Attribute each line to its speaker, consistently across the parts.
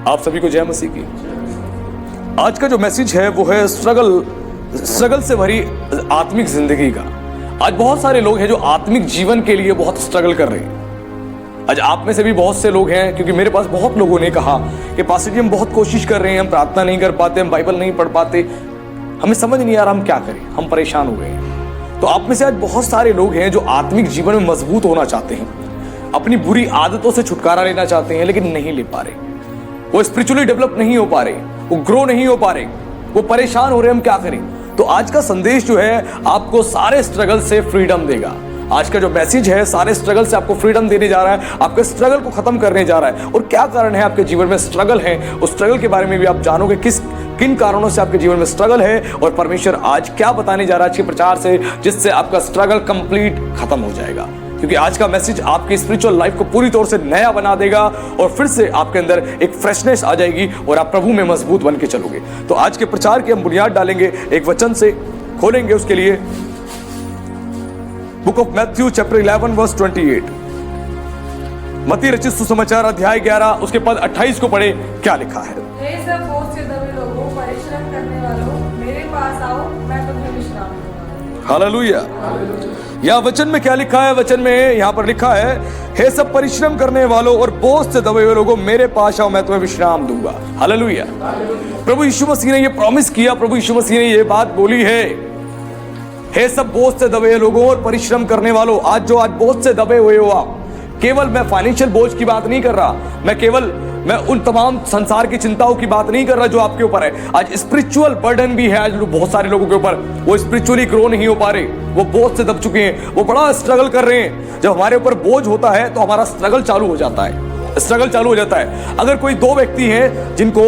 Speaker 1: आप सभी को जय मसीह की। आज का जो मैसेज है वो है स्ट्रगल से भरी आत्मिक जिंदगी का। आज बहुत सारे लोग हैं जो आत्मिक जीवन के लिए बहुत स्ट्रगल कर रहे हैं। आज आप में से भी बहुत से लोग हैं, क्योंकि मेरे पास बहुत लोगों ने कहा कि पास्टर जी हम बहुत कोशिश कर रहे हैं, हम प्रार्थना नहीं कर पाते, हम बाइबल नहीं पढ़ पाते, हमें समझ नहीं आ रहा हम क्या करें, हम परेशान हो गए हैं। तो आप में से आज बहुत सारे लोग हैं जो आत्मिक जीवन में मजबूत होना चाहते हैं, अपनी बुरी आदतों से छुटकारा लेना चाहते हैं, लेकिन नहीं ले पा रहे। वो स्पिरिचुअली डेवलप नहीं हो पा रहे, वो ग्रो नहीं हो पा रहे, वो परेशान हो रहे, हम क्या करें। तो आज का संदेश जो है आपको सारे स्ट्रगल से फ्रीडम देगा। आज का जो मैसेज है सारे स्ट्रगल से आपको फ्रीडम देने जा रहा है, आपके स्ट्रगल को खत्म करने जा रहा है। और क्या कारण है आपके जीवन में स्ट्रगल है, उस स्ट्रगल के बारे में भी आप जानोगे, किन कारणों से आपके जीवन में स्ट्रगल है, और परमेश्वर आज क्या बताने जा रहा है आज के प्रचार से, जिससे आपका स्ट्रगल कंप्लीट खत्म हो जाएगा। क्योंकि आज का मैसेज आपकी स्पिरिचुअल लाइफ को पूरी तौर से नया बना देगा और फिर से आपके अंदर एक फ्रेशनेस आ जाएगी और आप प्रभु में मजबूत बन के चलोगे। तो आज के प्रचार की हम बुनियाद डालेंगे एक वचन से, खोलेंगे उसके लिए book of Matthew chapter 11 verse 28। मत्ती रचित सुसमाचार अध्याय 11 उसके पद 28 को पढ़े, क्या लिखा है।
Speaker 2: हे सब बोझ से दबे लोगों, परिश्रम करने वालों, मेरे पास आओ, मैं तुम्हें विश्राम दूंगा।
Speaker 1: हालेलुया। यह वचन में क्या लिखा है? वचन में यहां पर लिखा है, हे सब परिश्रम करने वालों और बोझ से दबे हुए लोगों, मेरे पास आओ, मैं तुम्हें विश्राम दूंगा। हालेलुया। प्रभु यीशु मसीह ने यह प्रॉमिस किया, प्रभु यीशु मसीह ने यह बात बोली है, हे सब बोझ से दबे हुए लोगों और परिश्रम करने वालों। आज बोझ से दबे हुए हो आप, केवल मैं फाइनेंशियल बोझ की बात नहीं कर रहा, मैं उन तमाम संसार की चिंताओं की बात नहीं कर रहा जो आपके ऊपर है। आज स्पिरिचुअल बर्डन भी है आज बहुत सारे लोगों के ऊपर, वो स्पिरिचुअली ग्रो नहीं हो पा रहे, वो बोझ से दब चुके हैं, वो बड़ा स्ट्रगल कर रहे हैं। जब हमारे ऊपर बोझ होता है तो हमारा स्ट्रगल चालू हो जाता है। अगर कोई दो व्यक्ति हैं जिनको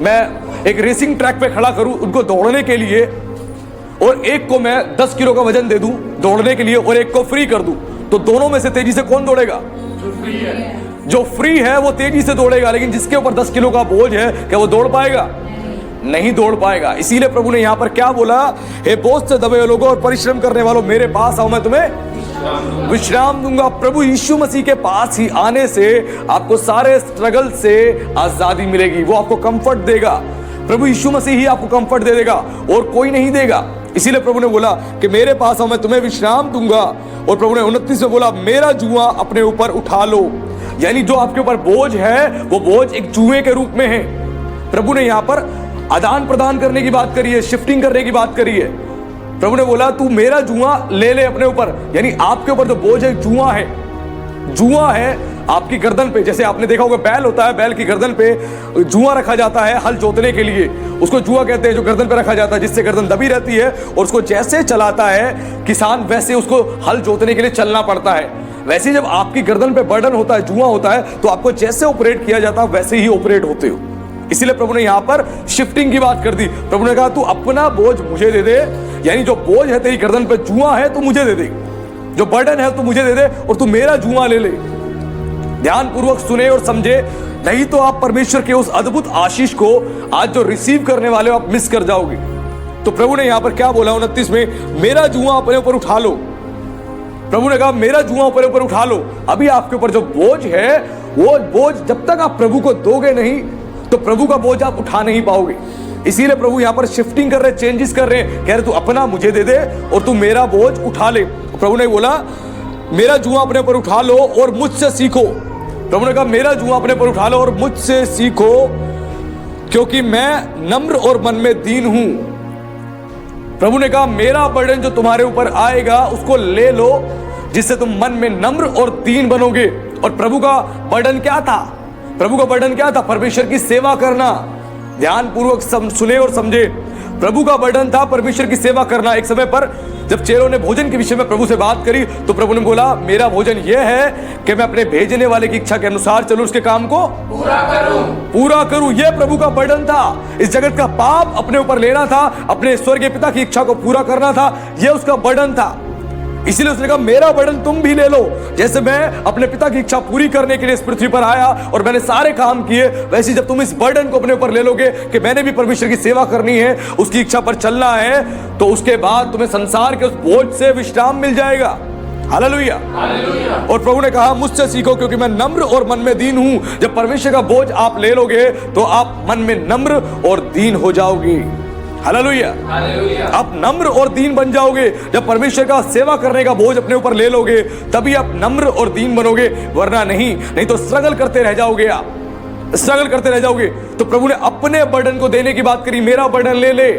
Speaker 1: मैं एक रेसिंग ट्रैक पे खड़ा करूं उनको दौड़ने के लिए, और एक को मैं 10 किलो का वजन दे दूं दौड़ने के लिए और एक को फ्री कर दूं, तो दोनों में से तेजी से कौन दौड़ेगा? जो फ्री है वो तेजी से दौड़ेगा, लेकिन जिसके ऊपर 10 किलो का बोझ है क्या वो दौड़ पाएगा? नहीं दौड़ पाएगा। इसीलिए प्रभु ने यहां पर क्या बोला, हे बोझ से दबे हुए लोगों और परिश्रम करने वालों, मेरे पास आओ, मैं तुम्हें विश्राम दूंगा। प्रभु यीशु मसीह के पास ही आने से आपको सारे स्ट्रगल से आजादी मिलेगी, वो आपको कंफर्ट देगा। प्रभु यीशु मसीह ही आपको कंफर्ट दे देगा और कोई नहीं देगा। इसीलिए प्रभु ने बोला कि मेरे पास आओ, मैं तुम्हें विश्राम दूंगा। और प्रभु ने 29 में बोला, मेरा जुआ अपने ऊपर उठा लो। यानी जो आपके ऊपर बोझ है वो बोझ एक जुए के रूप में है। प्रभु ने यहां पर आदान प्रदान करने की बात करी है, शिफ्टिंग करने की बात करी है। प्रभु ने बोला तू मेरा जुआ ले ले अपने ऊपर, यानी आपके ऊपर जो बोझ है जुआ है आपकी गर्दन पे। जैसे आपने देखा होगा बैल होता है, बैल की गर्दन पे जुआ रखा जाता है हल जोतने के लिए, उसको जुआ कहते हैं, जो गर्दन पे रखा जाता है जिससे गर्दन दबी रहती है, और उसको जैसे चलाता है किसान वैसे उसको हल जोतने के लिए चलना पड़ता है। वैसे जब आपकी गर्दन पे बर्डन होता है, जुआ होता है, तो आपको जैसे ऑपरेट किया जाता है वैसे ही ऑपरेट होते हो। इसीलिए प्रभु ने यहां पर शिफ्टिंग की बात कर दी। प्रभु ने कहा तू अपना बोझ मुझे दे दे, यानी जो बोझ है तेरी गर्दन पे, जुआ है, तू मुझे दे दे, जो बर्डन है तू मुझे दे दे और तू मेरा जुआ ले ले। ध्यान पूर्वक सुने और समझे, नहीं तो आप परमेश्वर के उस अद्भुत आशीष को आज जो रिसीव करने वाले हो आप मिस कर जाओगे। तो प्रभु ने यहां पर क्या बोला 29 में, मेरा जुआ अपने ऊपर उठा लो। प्रभु ने कहा मेरा जुआ अपने ऊपर उठा लो। अभी आपके ऊपर जो बोझ है वो बोझ जब तक आप प्रभु को दोगे नहीं तो प्रभु का बोझ आप उठा नहीं पाओगे। इसीलिए प्रभु यहां पर शिफ्टिंग कर रहे, चेंजेस कर रहे हैं, कह रहे तू अपना मुझे दे दे और तू मेरा बोझ उठा ले। प्रभु ने बोला मेरा जुआ अपने ऊपर उठा लो और मुझसे सीखो। प्रभु ने कहा मेरा जुआ अपने ऊपर उठा लो और मुझसे सीखो, क्योंकि मैं नम्र और मन में दीन हूं। प्रभु ने कहा मेरा बर्डन जो तुम्हारे ऊपर आएगा उसको ले लो, जिससे तुम मन में नम्र और दीन बनोगे। और प्रभु का बर्डन क्या था? प्रभु का बर्डन क्या था? परमेश्वर की सेवा करना। ध्यान पूर्वक सुने और समझे, प्रभु का बर्डन था परमेश्वर की सेवा करना। एक समय पर जब चेलों ने भोजन के विषय में प्रभु से बात करी तो प्रभु ने बोला मेरा भोजन यह है कि मैं अपने भेजने वाले की इच्छा के अनुसार चलूं, उसके काम को पूरा करूं। यह प्रभु का बर्डन था। इस जगत का पाप अपने ऊपर लेना था, अपने स्वर्गीय पिता की इच्छा को पूरा करना था, यह उसका बर्डन था। इसीलिए उसने कहा मेरा बर्डन तुम भी ले लो। जैसे मैं अपने पिता की इच्छा पूरी करने के लिए इस पृथ्वी पर आया और मैंने सारे काम किए, वैसे जब तुम इस बर्डन को अपने ऊपर ले लोगे कि मैंने भी परमेश्वर की सेवा करनी है, उसकी इच्छा पर चलना है, तो उसके बाद तुम्हें संसार के उस बोझ से विश्राम मिल जाएगा। हालेलुया। और प्रभु ने कहा मुझसे सीखो क्योंकि मैं नम्र और मन में दीन हूं। जब परमेश्वर का बोझ आप ले लोगे तो आप मन में नम्र और दीन हो जाओगे। हालेलुया। आप नम्र और दीन बन जाओगे। जब परमेश्वर का सेवा करने का बोझ अपने ऊपर ले लोगे तभी आप नम्र और दीन बनोगे, वरना नहीं तो स्ट्रगल करते रह जाओगे। आप स्ट्रगल करते रह जाओगे। तो प्रभु ने अपने बर्डन को देने की बात करी। मेरा बर्डन ले ले,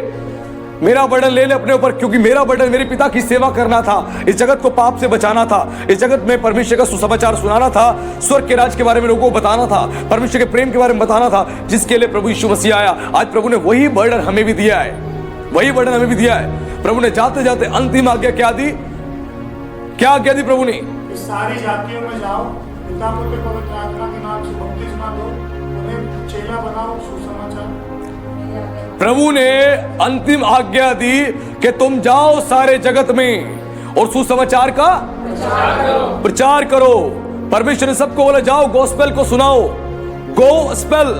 Speaker 1: मेरा बर्डन ले ले अपने ऊपर, क्योंकि मेरा बर्डन मेरे पिता की सेवा करना था, इस जगत को पाप से बचाना था, इस जगत में परमेश्वर का सुसमाचार सुनाना था, स्वर्ग के राज के बारे में लोगों को बताना था, परमेश्वर के प्रेम के बारे में बताना था, जिसके लिए प्रभु यीशु मसीह आया। आज प्रभु ने वही बर्डन हमें भी दिया है, वही बर्डन हमें भी दिया है। प्रभु ने जाते जाते अंतिम आज्ञा क्या दी? क्या आज्ञा दी प्रभु ने?
Speaker 3: इस सारी जातियों में जाओ, पिता पुत्र पवित्र आत्मा के नाम से बपतिस्मा दो, उन्हें चेला बनाओ। सुसमाचार
Speaker 1: प्रभु ने अंतिम आज्ञा दी कि तुम जाओ सारे जगत में और सुसमाचार का प्रचार करो। परमेश्वर ने सबको बोला जाओ गॉस्पेल को सुनाओ। गॉस्पेल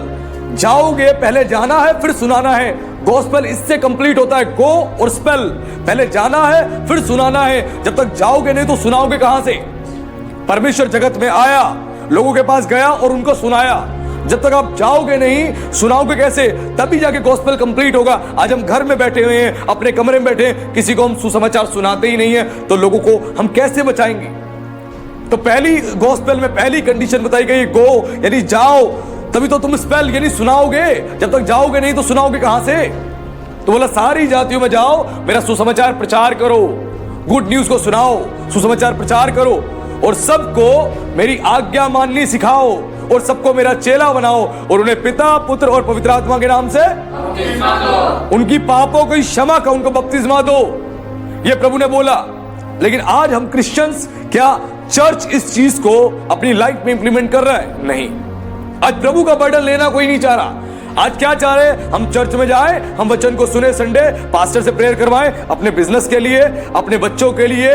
Speaker 1: जाओगे, पहले जाना है फिर सुनाना है। गॉस्पेल इससे कंप्लीट होता है, गो और स्पेल, पहले जाना है फिर सुनाना है। जब तक जाओगे नहीं तो सुनाओगे कहां से? परमेश्वर जगत में आया, लोगों के पास गया और उनको सुनाया। जब तक आप जाओगे नहीं, सुनाओगे कैसे? तभी जाके गॉस्पेल कंप्लीट होगा। आज हम घर में बैठे हुए हैं, अपने कमरे में बैठे हैं, किसी को हम सुसमाचार सुनाते ही नहीं है, तो लोगों को हम कैसे बचाएंगे? तो पहली गॉस्पेल में पहली कंडीशन बताई गई, गो यानी जाओ, तभी तो तुम स्पेल यानी सुनाओगे। जब तक जाओगे नहीं तो सुनाओगे कहां से? तो बोला सारी जातियों में जाओ, मेरा सुसमाचार प्रचार करो, गुड न्यूज को सुनाओ, सुसमाचार प्रचार करो और सबको मेरी आज्ञा माननी सिखाओ और सबको मेरा चेला बनाओ और उन्हें पिता पुत्र और पवित्र आत्मा के नाम से उनकी पापों की क्षमा का उनको बपतिस्मा दो। ये प्रभु ने बोला। लेकिन आज हम क्रिश्चियंस, क्या चर्च इस चीज को अपनी लाइफ में इंप्लीमेंट कर रहा है? नहीं। आज प्रभु का बर्डन लेना कोई नहीं चाह रहा। आज क्या चाह रहे हैं? हम चर्च में जाएं, हम वचन को सुने, संडे पास्टर से प्रेयर करवाएं, अपने बिजनेस के लिए, अपने बच्चों के लिए,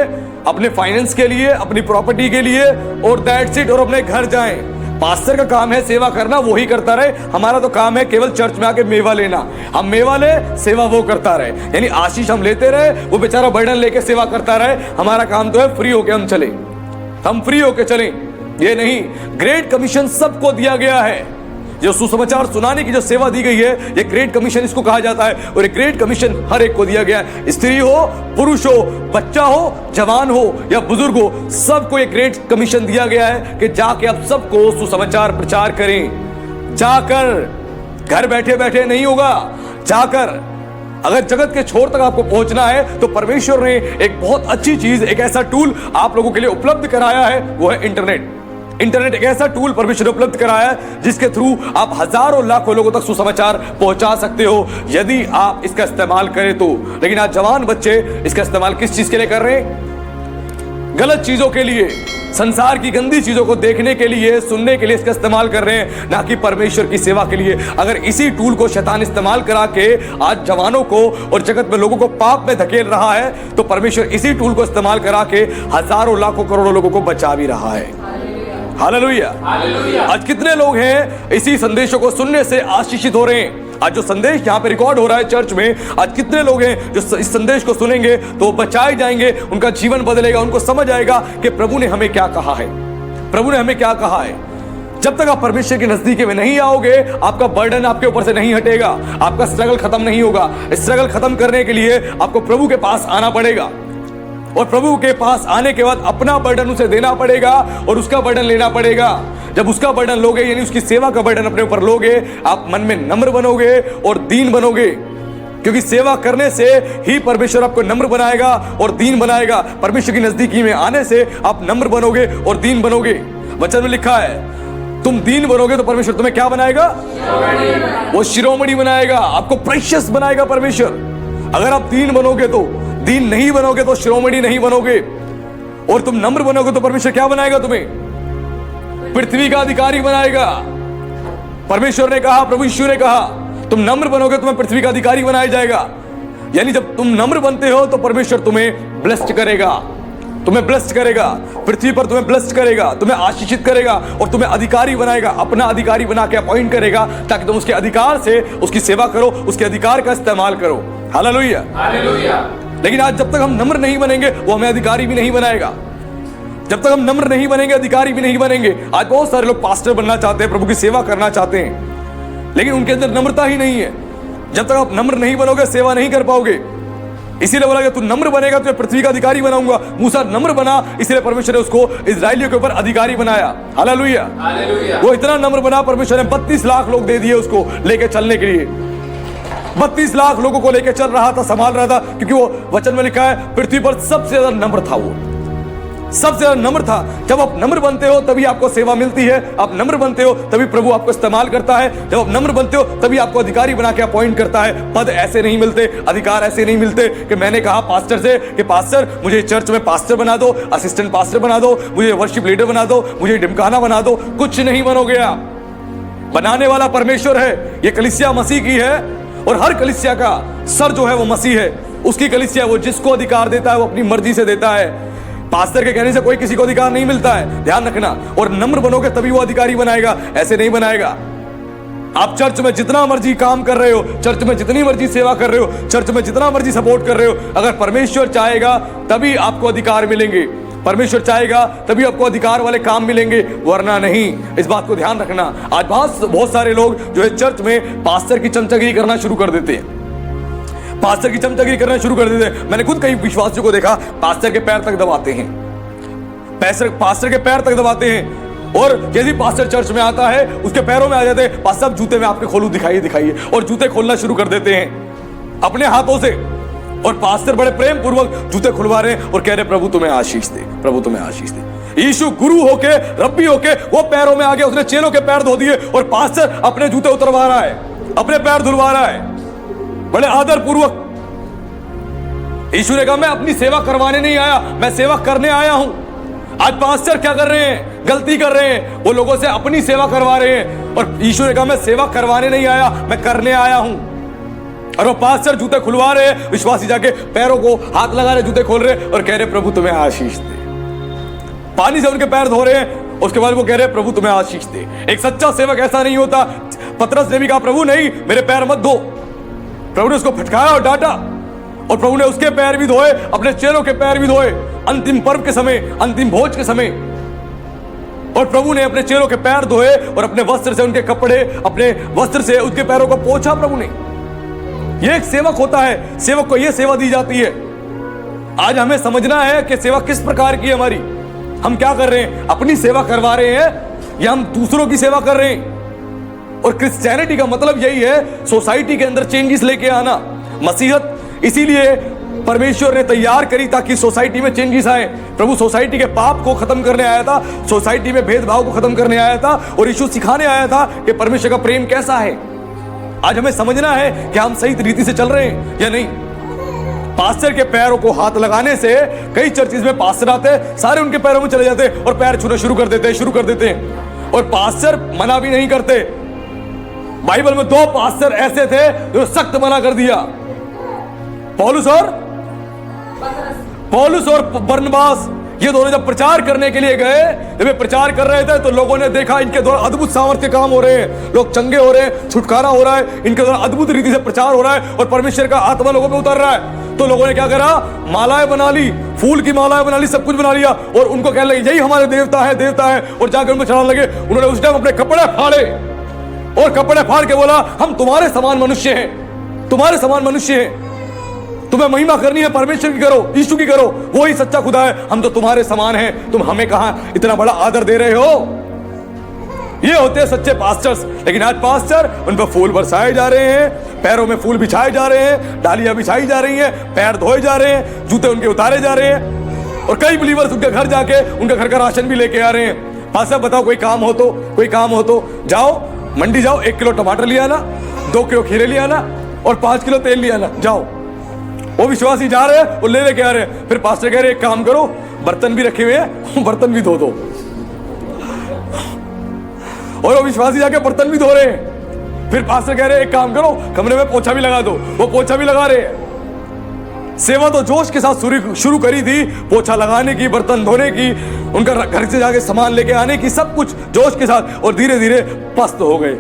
Speaker 1: अपने फाइनेंस के लिए, अपनी प्रॉपर्टी के लिए और दैट्स इट, और अपने घर जाएं। पास्टर का काम है सेवा करना, वो ही करता रहे। हमारा तो काम है केवल चर्च में आके मेवा लेना। हम मेवा ले, सेवा वो करता रहे, यानी आशीष हम लेते रहे, वो बेचारा बर्डन लेके सेवा करता रहे। हमारा काम तो है फ्री होके हम चले, हम फ्री होके चलें। ये नहीं, ग्रेट कमीशन सबको दिया गया है। जो सुसमाचार सुनाने की जो सेवा दी गई है, ये ग्रेट कमीशन इसको कहा जाता है। और ये ग्रेट कमीशन हर एक को दिया गया है, स्त्री हो, पुरुष हो, बच्चा हो, जवान हो या बुजुर्ग हो, सबको ये ग्रेट कमीशन दिया गया है कि जाके आप सबको सुसमाचार प्रचार करें। जाकर, घर बैठे बैठे नहीं होगा, जाकर। अगर जगत के छोर तक आपको पहुंचना है तो परमेश्वर ने एक बहुत अच्छी चीज, एक ऐसा टूल आप लोगों के लिए उपलब्ध कराया है, वो है इंटरनेट। इंटरनेट एक ऐसा टूल परमेश्वर ने उपलब्ध कराया है जिसके थ्रू आप हजारों लाखों लोगों तक सुसमाचार पहुंचा सकते हो, यदि आप इसका इस्तेमाल करें तो। लेकिन आज जवान बच्चे इसका इस्तेमाल किस चीज के लिए कर रहे हैं? गलत चीजों के लिए, संसार की गंदी चीजों को देखने के लिए, सुनने के लिए इसका इस्तेमाल कर रहे हैं, ना कि परमेश्वर की सेवा के लिए। अगर इसी टूल को शैतान इस्तेमाल करा के आज जवानों को और जगत में लोगों को पाप में धकेल रहा है, तो परमेश्वर इसी टूल को इस्तेमाल करा के हजारों लाखों करोड़ों लोगों को बचा भी रहा है। हालेलुया। आज कितने लोग हैं इसी संदेशों को सुनने से आशीषित हो रहे हैं? आज जो संदेश यहाँ पे रिकॉर्ड हो रहा है चर्च में, आज कितने लोग हैं जो इस संदेश को सुनेंगे तो बचाए जाएंगे, उनका जीवन बदलेगा, उनको समझ आएगा कि प्रभु ने हमें क्या कहा है, प्रभु ने हमें क्या कहा है। जब तक आप परमेश्वर के नजदीक में नहीं आओगे, आपका बर्डन आपके ऊपर से नहीं हटेगा, आपका स्ट्रगल खत्म नहीं होगा। स्ट्रगल खत्म करने के लिए आपको प्रभु के पास आना पड़ेगा और प्रभु के पास आने के बाद अपना बर्डन उसे देना पड़ेगा और उसका बर्डन लेना पड़ेगा। जब उसका बर्डन लोगे, यानी उसकी सेवा का बर्डन अपने ऊपर लोगे, आप मन में नम्र बनोगे और दीन बनोगे, क्योंकि सेवा करने से ही परमेश्वर आपको नम्र बनाएगा और दीन बनाएगा। परमेश्वर की नजदीकी में आने से आप नम्र बनोगे और दीन बनोगे। वचन में लिखा है तुम दीन बनोगे तो परमेश्वर तुम्हें क्या बनाएगा? वो शिरोमणि बनाएगा, आपको प्रेशियस बनाएगा परमेश्वर। अगर आप दीन बनोगे तो, दीन नहीं बनोगे तो शिरोमणि नहीं बनोगे, और तुम नम्र बनोगे तो परमेश्वर क्या बनाएगा? तुम्हें पृथ्वी का अधिकारी बनाएगा। परमेश्वर ने कहा, प्रभु यीशु ने कहा, तुम नम्र बनोगे तुम्हें पृथ्वी का अधिकारी बनाया जाएगा। यानी जब तुम नम्र बनते हो तो परमेश्वर तुम्हें ब्लेस्ड करेगा, तुम्हें ब्लेस्ड करेगा, पृथ्वी पर तुम्हें ब्लेस्ड करेगा, तुम्हें आशीषित करेगा और तुम्हें अधिकारी बनाएगा, अपना अधिकारी बना के अपॉइंट करेगा, ताकि तुम उसके अधिकार से उसकी सेवा करो, उसके अधिकार का इस्तेमाल करो। Hallelujah, hallelujah. लेकिन आज जब तक हम नम्र नहीं बनेंगे, वो हमें अधिकारी भी नहीं बनाएगा। जब तक हम नम्र नहीं बनेंगे, अधिकारी भी नहीं बनेंगे। आज बहुत सारे लोग पास्टर बनना चाहते हैं, प्रभु की सेवा करना चाहते हैं, लेकिन उनके अंदर नम्रता ही नहीं है। जब तक आप नम्र नहीं बनोगे, सेवा नहीं कर पाओगे। इसीलिए बोला कि तू नम्र बनेगा तो पृथ्वी का अधिकारी बनाऊंगा। मूसा नम्र बना, इसलिए परमेश्वर ने उसको इजराइलियों के ऊपर अधिकारी बनाया। हालेलुया। वो इतना नम्र बना, परमेश्वर ने 32 लाख लोग दे दिए उसको लेके चलने के लिए। 32 लाख लोगों को लेके चल रहा था, संभाल रहा था, क्योंकि वो वचन में लिखा है पृथ्वी पर सबसे ज्यादा नम्र था। वो सबसे ज्यादा नम्र था। जब आप नम्र बनते हो तभी आपको सेवा मिलती है। आप नम्र बनते हो तभी प्रभु आपको इस्तेमाल करता है। जब आप नम्र बनते हो तभी आपको अधिकारी बना के अपॉइंट करता है। पद ऐसे नहीं मिलते, अधिकार ऐसे नहीं मिलते कि मैंने कहा पास्टर से कि पास्टर मुझे चर्च में पास्टर बना दो, असिस्टेंट पास्टर बना दो, मुझे वर्शिप लीडर बना दो, मुझे ढिमकाना बना दो। कुछ नहीं बनोगे आप। बनाने वाला परमेश्वर है। ये कलीसिया मसीह की है और हर कलीसिया का सर जो है वो मसीह है। उसकी कलीसिया, वो जिसको अधिकार देता है वो अपनी मर्जी से देता है। पास्टर के कहने से कोई किसी को अधिकार नहीं मिलता है, ध्यान रखना। और नम्र बनोगे तभी वो अधिकारी बनाएगा, ऐसे नहीं बनाएगा। आप चर्च में जितना मर्जी काम कर रहे हो, चर्च में जितनी मर्जी सेवा कर रहे हो, चर्च में जितना मर्जी सपोर्ट कर रहे हो, अगर परमेश्वर चाहेगा तभी आपको अधिकार मिलेंगे। परमेश्वर चाहेगा तभी आपको अधिकार वाले काम मिलेंगे, वरना नहीं। इस बात को ध्यान रखना। आज बहुत सारे लोग जो है चर्च में पास्टर की चमचगिरी करना शुरू कर देते हैं। पास्टर की चमचगिरी करना शुरू कर देते हैं। मैंने खुद कई विश्वासियों को देखा, पास्टर के पैर तक दबाते हैं, पास्टर के पैर तक दबाते हैं। और यदि पास्टर चर्च में आता है उसके पैरों में आ जाते हैं, पास्टर साहब जूते में आपके खोलू, दिखाइए, और जूते खोलना शुरू कर देते हैं अपने हाथों से। और पास्टर बड़े प्रेम पूर्वक जूते खुलवा रहे हैं और कह रहे प्रभु तुम्हें आशीष दे, प्रभु तुम्हें आशीष दे। यीशु गुरु होके, रब्बी होके वो पैरों में आ गया, उसने चेलों के पैर धो दिए और पास्टर अपने जूते उतरवा रहा है, अपने पैर धुलवा रहा है बड़े आदर पूर्वक। यीशु ने कहा मैं अपनी सेवा करवाने नहीं आया, मैं सेवा करने आया हूं। आज पास्टर क्या कर रहे हैं? गलती कर रहे हैं, वो लोगों से अपनी सेवा करवा रहे हैं। और यीशु ने कहा मैं सेवा करवाने नहीं आया, मैं करने आया हूं। और वो पास्टर जूते खुलवा रहे हैं, विश्वासी जाके पैरों को हाथ लगा रहे, जूते खोल रहे और कह रहे प्रभु तुम्हें आशीष दे। पानी से उनके पैर धो रहे हैं, उसके बाद वो कह रहे प्रभु तुम्हें आशीष दे। एक सच्चा सेवक ऐसा नहीं होता। पतरस ने भी कहा प्रभु नहीं, मेरे पैर मत धो। प्रभु ने उसको फटकाया और डांटा, और प्रभु ने उसके पैर भी धोए, अपने चेलों के पैर भी धोए अंतिम पर्व के समय, अंतिम भोज के समय। और प्रभु ने अपने चेलों के पैर धोए और अपने वस्त्र से उनके कपड़े, अपने वस्त्र से उसके पैरों को पोंछा प्रभु ने। यह एक सेवक होता है, सेवक को यह सेवा दी जाती है। आज हमें समझना है कि सेवा किस प्रकार की है हमारी। हम क्या कर रहे हैं? अपनी सेवा करवा रहे हैं या हम दूसरों की सेवा कर रहे हैं? और क्रिश्चियनिटी का मतलब यही है, सोसाइटी के अंदर चेंजेस लेके आना। मसीहत इसीलिए परमेश्वर ने तैयार करी ताकि सोसाइटी में चेंजेस आए। प्रभु सोसाइटी के पाप को खत्म करने आया था, सोसाइटी में भेदभाव को खत्म करने आया था, और यीशु सिखाने आया था कि परमेश्वर का प्रेम कैसा है। आज हमें समझना है कि हम सही रीति से चल रहे हैं या नहीं। पास्टर के पैरों को हाथ लगाने से कई चर्चिस में पास्टर आते हैं, सारे उनके पैरों में चले जाते हैं और पैर छूना शुरू कर देते हैं। और पास्टर मना भी नहीं करते। बाइबल में 2 पास्टर ऐसे थे जो सख्त मना कर दिया, पौलुस और बरनबास। ये दोनों जब प्रचार करने के लिए गए, जब वे प्रचार कर रहे थे तो लोगों ने देखा इनके द्वारा अद्भुत सामर्थ्य काम हो रहे हैं, लोग चंगे हो रहे हैं, छुटकारा हो रहा है, इनके द्वारा अद्भुत रीति से प्रचार हो रहा है और परमेश्वर का आत्मा लोगों पे उतर रहा है। तो लोगों ने क्या करा? मालाएं बना ली, फूल की मालाएं बना ली, सब कुछ बना लिया और उनको कहने लगे यही हमारे देवता है, और जाकर उनको चढ़ाने लगे। उन्होंने उस टाइम अपने कपड़े फाड़े और कपड़े फाड़ के बोला हम तुम्हारे समान मनुष्य हैं, तुम्हारे समान मनुष्य हैं, तुम्हें महिमा करनी है परमेश्वर की करो, यीशु की करो, वो ही सच्चा खुदा है, हम तो तुम्हारे समान हैं, तुम हमें कहां इतना बड़ा आदर दे रहे हो। ये होते हैं सच्चे पास्टर्स। लेकिन आज पास्टर उन पर फूल बरसाए जा रहे हैं, पैरों में फूल बिछाए जा रहे हैं, डालियां बिछाई जा रही हैं, पैर धोए जा रहे हैं, जूते उनके उतारे जा रहे हैं, और कई बिलीवर्स उनके घर जाके उनके घर का राशन भी लेके आ रहे हैं। पास्टर बताओ कोई काम हो तो जाओ मंडी जाओ, 1 किलो टमाटर लिया ना, 2 किलो खीरे लिया ना, और 5 किलो तेल लिया ना, जाओ। वो विश्वासी जा रहे हैं और ले लेके आ रहे हैं। फिर पास्टर कह रहे एक काम करो, बर्तन भी रखे हुए हैं, बर्तन भी धो दो। और वो विश्वासी जाके बर्तन भी धो रहे हैं। फिर पास्टर कह रहे हैं एक काम करो, कमरे में पोछा भी लगा दो, वो पोछा भी लगा रहे हैं। सेवा तो जोश के साथ शुरू करी थी, पोछा लगाने की, बर्तन धोने की, उनका घर से जाके सामान लेके आने की, सब कुछ जोश के साथ, और धीरे धीरे पस्त हो गए।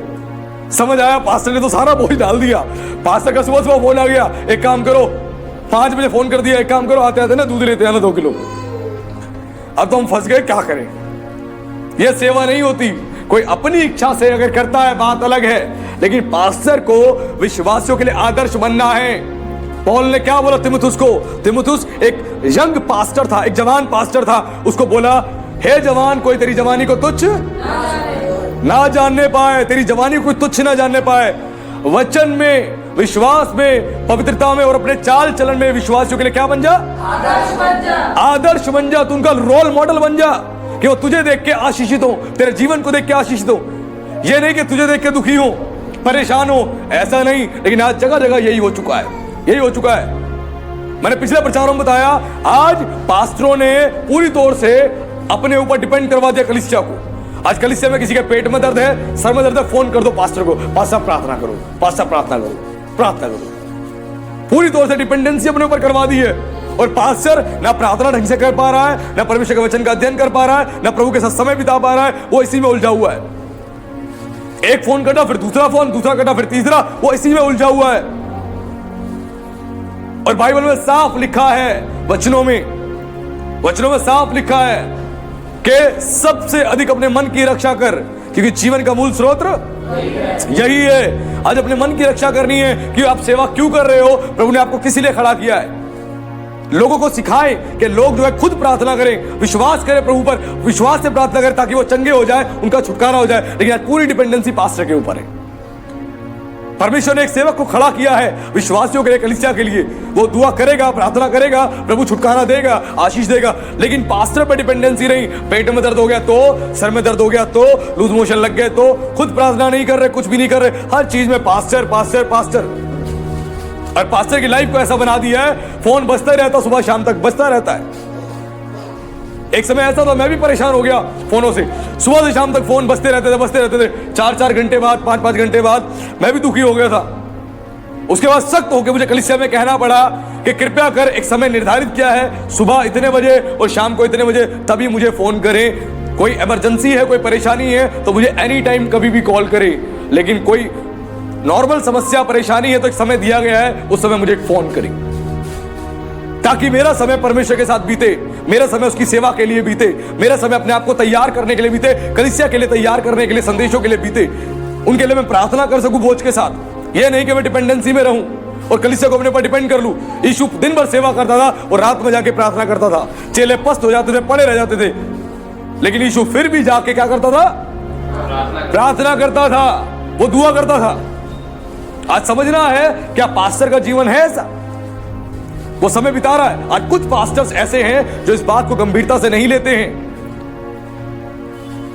Speaker 1: समझ आया पास्टर ने तो सारा बोझ डाल दिया। पास्टर का सुबह फोन आ गया, एक काम करो, 5 बजे फोन कर दिया, एक काम करो आते आते ना दूध लेते आना 2 किलो। अब तो हम फंस गए, क्या करें। यह सेवा नहीं होती। कोई अपनी इच्छा से अगर करता है बात अलग है, लेकिन पास्टर को विश्वासियों के लिए आदर्श बनना है। पौल ने क्या बोला तीमुथियुस को? तीमुथियुस एक यंग पास्टर था, एक जवान पास्टर था। उसको बोला, हे जवान, कोई तेरी जवानी को तुच्छ ना जानने पाए, तेरी जवानी को तुच्छ ना जानने पाए। वचन में, विश्वास में, पवित्रता में और अपने चाल चलन में विश्वासियों के लिए क्या बन जा?
Speaker 2: आदर्श बन जा।
Speaker 1: आदर्श बन जा। तू उनका रोल मॉडल बन जा कि वो तुझे देख के आशीषित हो, तेरे जीवन को देख के आशीषित हो। ये नहीं कि तुझे देख के दुखी हो, परेशान हो, ऐसा नहीं। लेकिन आज जगह जगह यही हो चुका है, यही हो चुका है। मैंने पिछले प्रचारों में बताया, आज पास्टरों ने पूरी तौर से अपने ऊपर डिपेंड करवा दिया कलीसिया को। आज कलीसिया में किसी के पेट में दर्द है, सर में दर्द है, फोन कर दो पास्टर को, पास्टर प्रार्थना करो, पास्टर प्रार्थना करो, प्रार्थना करो। पूरी तौर से डिपेंडेंसी अपने ऊपर करवा दी है। और पास्टर ना प्रार्थना ढंग से कर पा रहा है, ना परमेश्वर के वचन का अध्ययन कर पा रहा है, ना प्रभु के साथ समय बिता पा रहा है, वो इसी में उलझा हुआ है। एक फोन करना, फिर दूसरा फोन, दूसरा करना, फिर तीसरा, वो इसी में उलझा हुआ है। और बाइबल में साफ लिखा है, वचनों में साफ लिखा है कि सबसे अधिक अपने मन की रक्षा कर, क्योंकि जीवन का मूल स्रोत यही है। आज अपने मन की रक्षा करनी है कि आप सेवा क्यों कर रहे हो, प्रभु ने आपको किस लिए खड़ा किया है। लोगों को सिखाएं कि लोग जो है खुद प्रार्थना करें, विश्वास करें प्रभु पर, विश्वास से प्रार्थना करें ताकि वो चंगे हो जाए, उनका छुटकारा हो जाए। लेकिन आज पूरी डिपेंडेंसी पास्टर के ऊपर है। परमेश्वर ने एक सेवक को खड़ा किया है विश्वासियों के लिए, कलीसिया के लिए। वो दुआ करेगा, प्रार्थना करेगा, प्रभु छुटकारा देगा, आशीष देगा। लेकिन पास्टर पर डिपेंडेंसी नहीं। पेट में दर्द हो गया तो, सर में दर्द हो गया तो, लूज मोशन लग गए तो, खुद प्रार्थना नहीं कर रहे, कुछ भी नहीं कर रहे, हर चीज में पास्टर पास्टर पास्टर। और पास्टर की लाइफ को ऐसा बना दिया है, फोन बजता रहता, सुबह शाम तक बजता रहता है। एक समय ऐसा था, मैं भी परेशान हो गया फोनों से, सुबह से शाम तक फोन बजते रहते थे। 4-4 घंटे बाद, 5-5 घंटे बाद मैं भी दुखी हो गया था। उसके बाद सख्त होकर मुझे कलीसिया में कहना पड़ा कि कृपया कर एक समय निर्धारित किया है, सुबह इतने बजे और शाम को इतने बजे, तभी मुझे फोन करें। कोई इमरजेंसी है, कोई परेशानी है तो मुझे एनी टाइम कभी भी कॉल करें। लेकिन कोई नॉर्मल समस्या, परेशानी है तो एक समय दिया गया है, उस समय मुझे फोन करें, ताकि मेरा समय परमेश्वर के साथ बीते, मेरा समय उसकी सेवा के लिए बीते, मेरा समय अपने आप को तैयार करने के लिए बीते, कलीसिया के लिए तैयार करने के लिए, संदेशों के लिए बीते, उनके लिए मैं प्रार्थना कर सकूं बोझ के साथ। यह नहीं कि मैं डिपेंडेंसी में रहूं और कलीसिया को अपने पर डिपेंड कर लूं। यीशु दिन भर सेवा करता था और रात में जाके प्रार्थना करता था। चेले पस्त हो जाते थे, पड़े रह जाते थे, लेकिन यीशु फिर भी जाके क्या करता था? प्रार्थना करता था, वो दुआ करता था। आज समझना है क्या पास्टर का जीवन है ऐसा, वो समय बिता रहा है। आज कुछ पास्टर्स ऐसे हैं जो इस बात को गंभीरता से नहीं लेते हैं,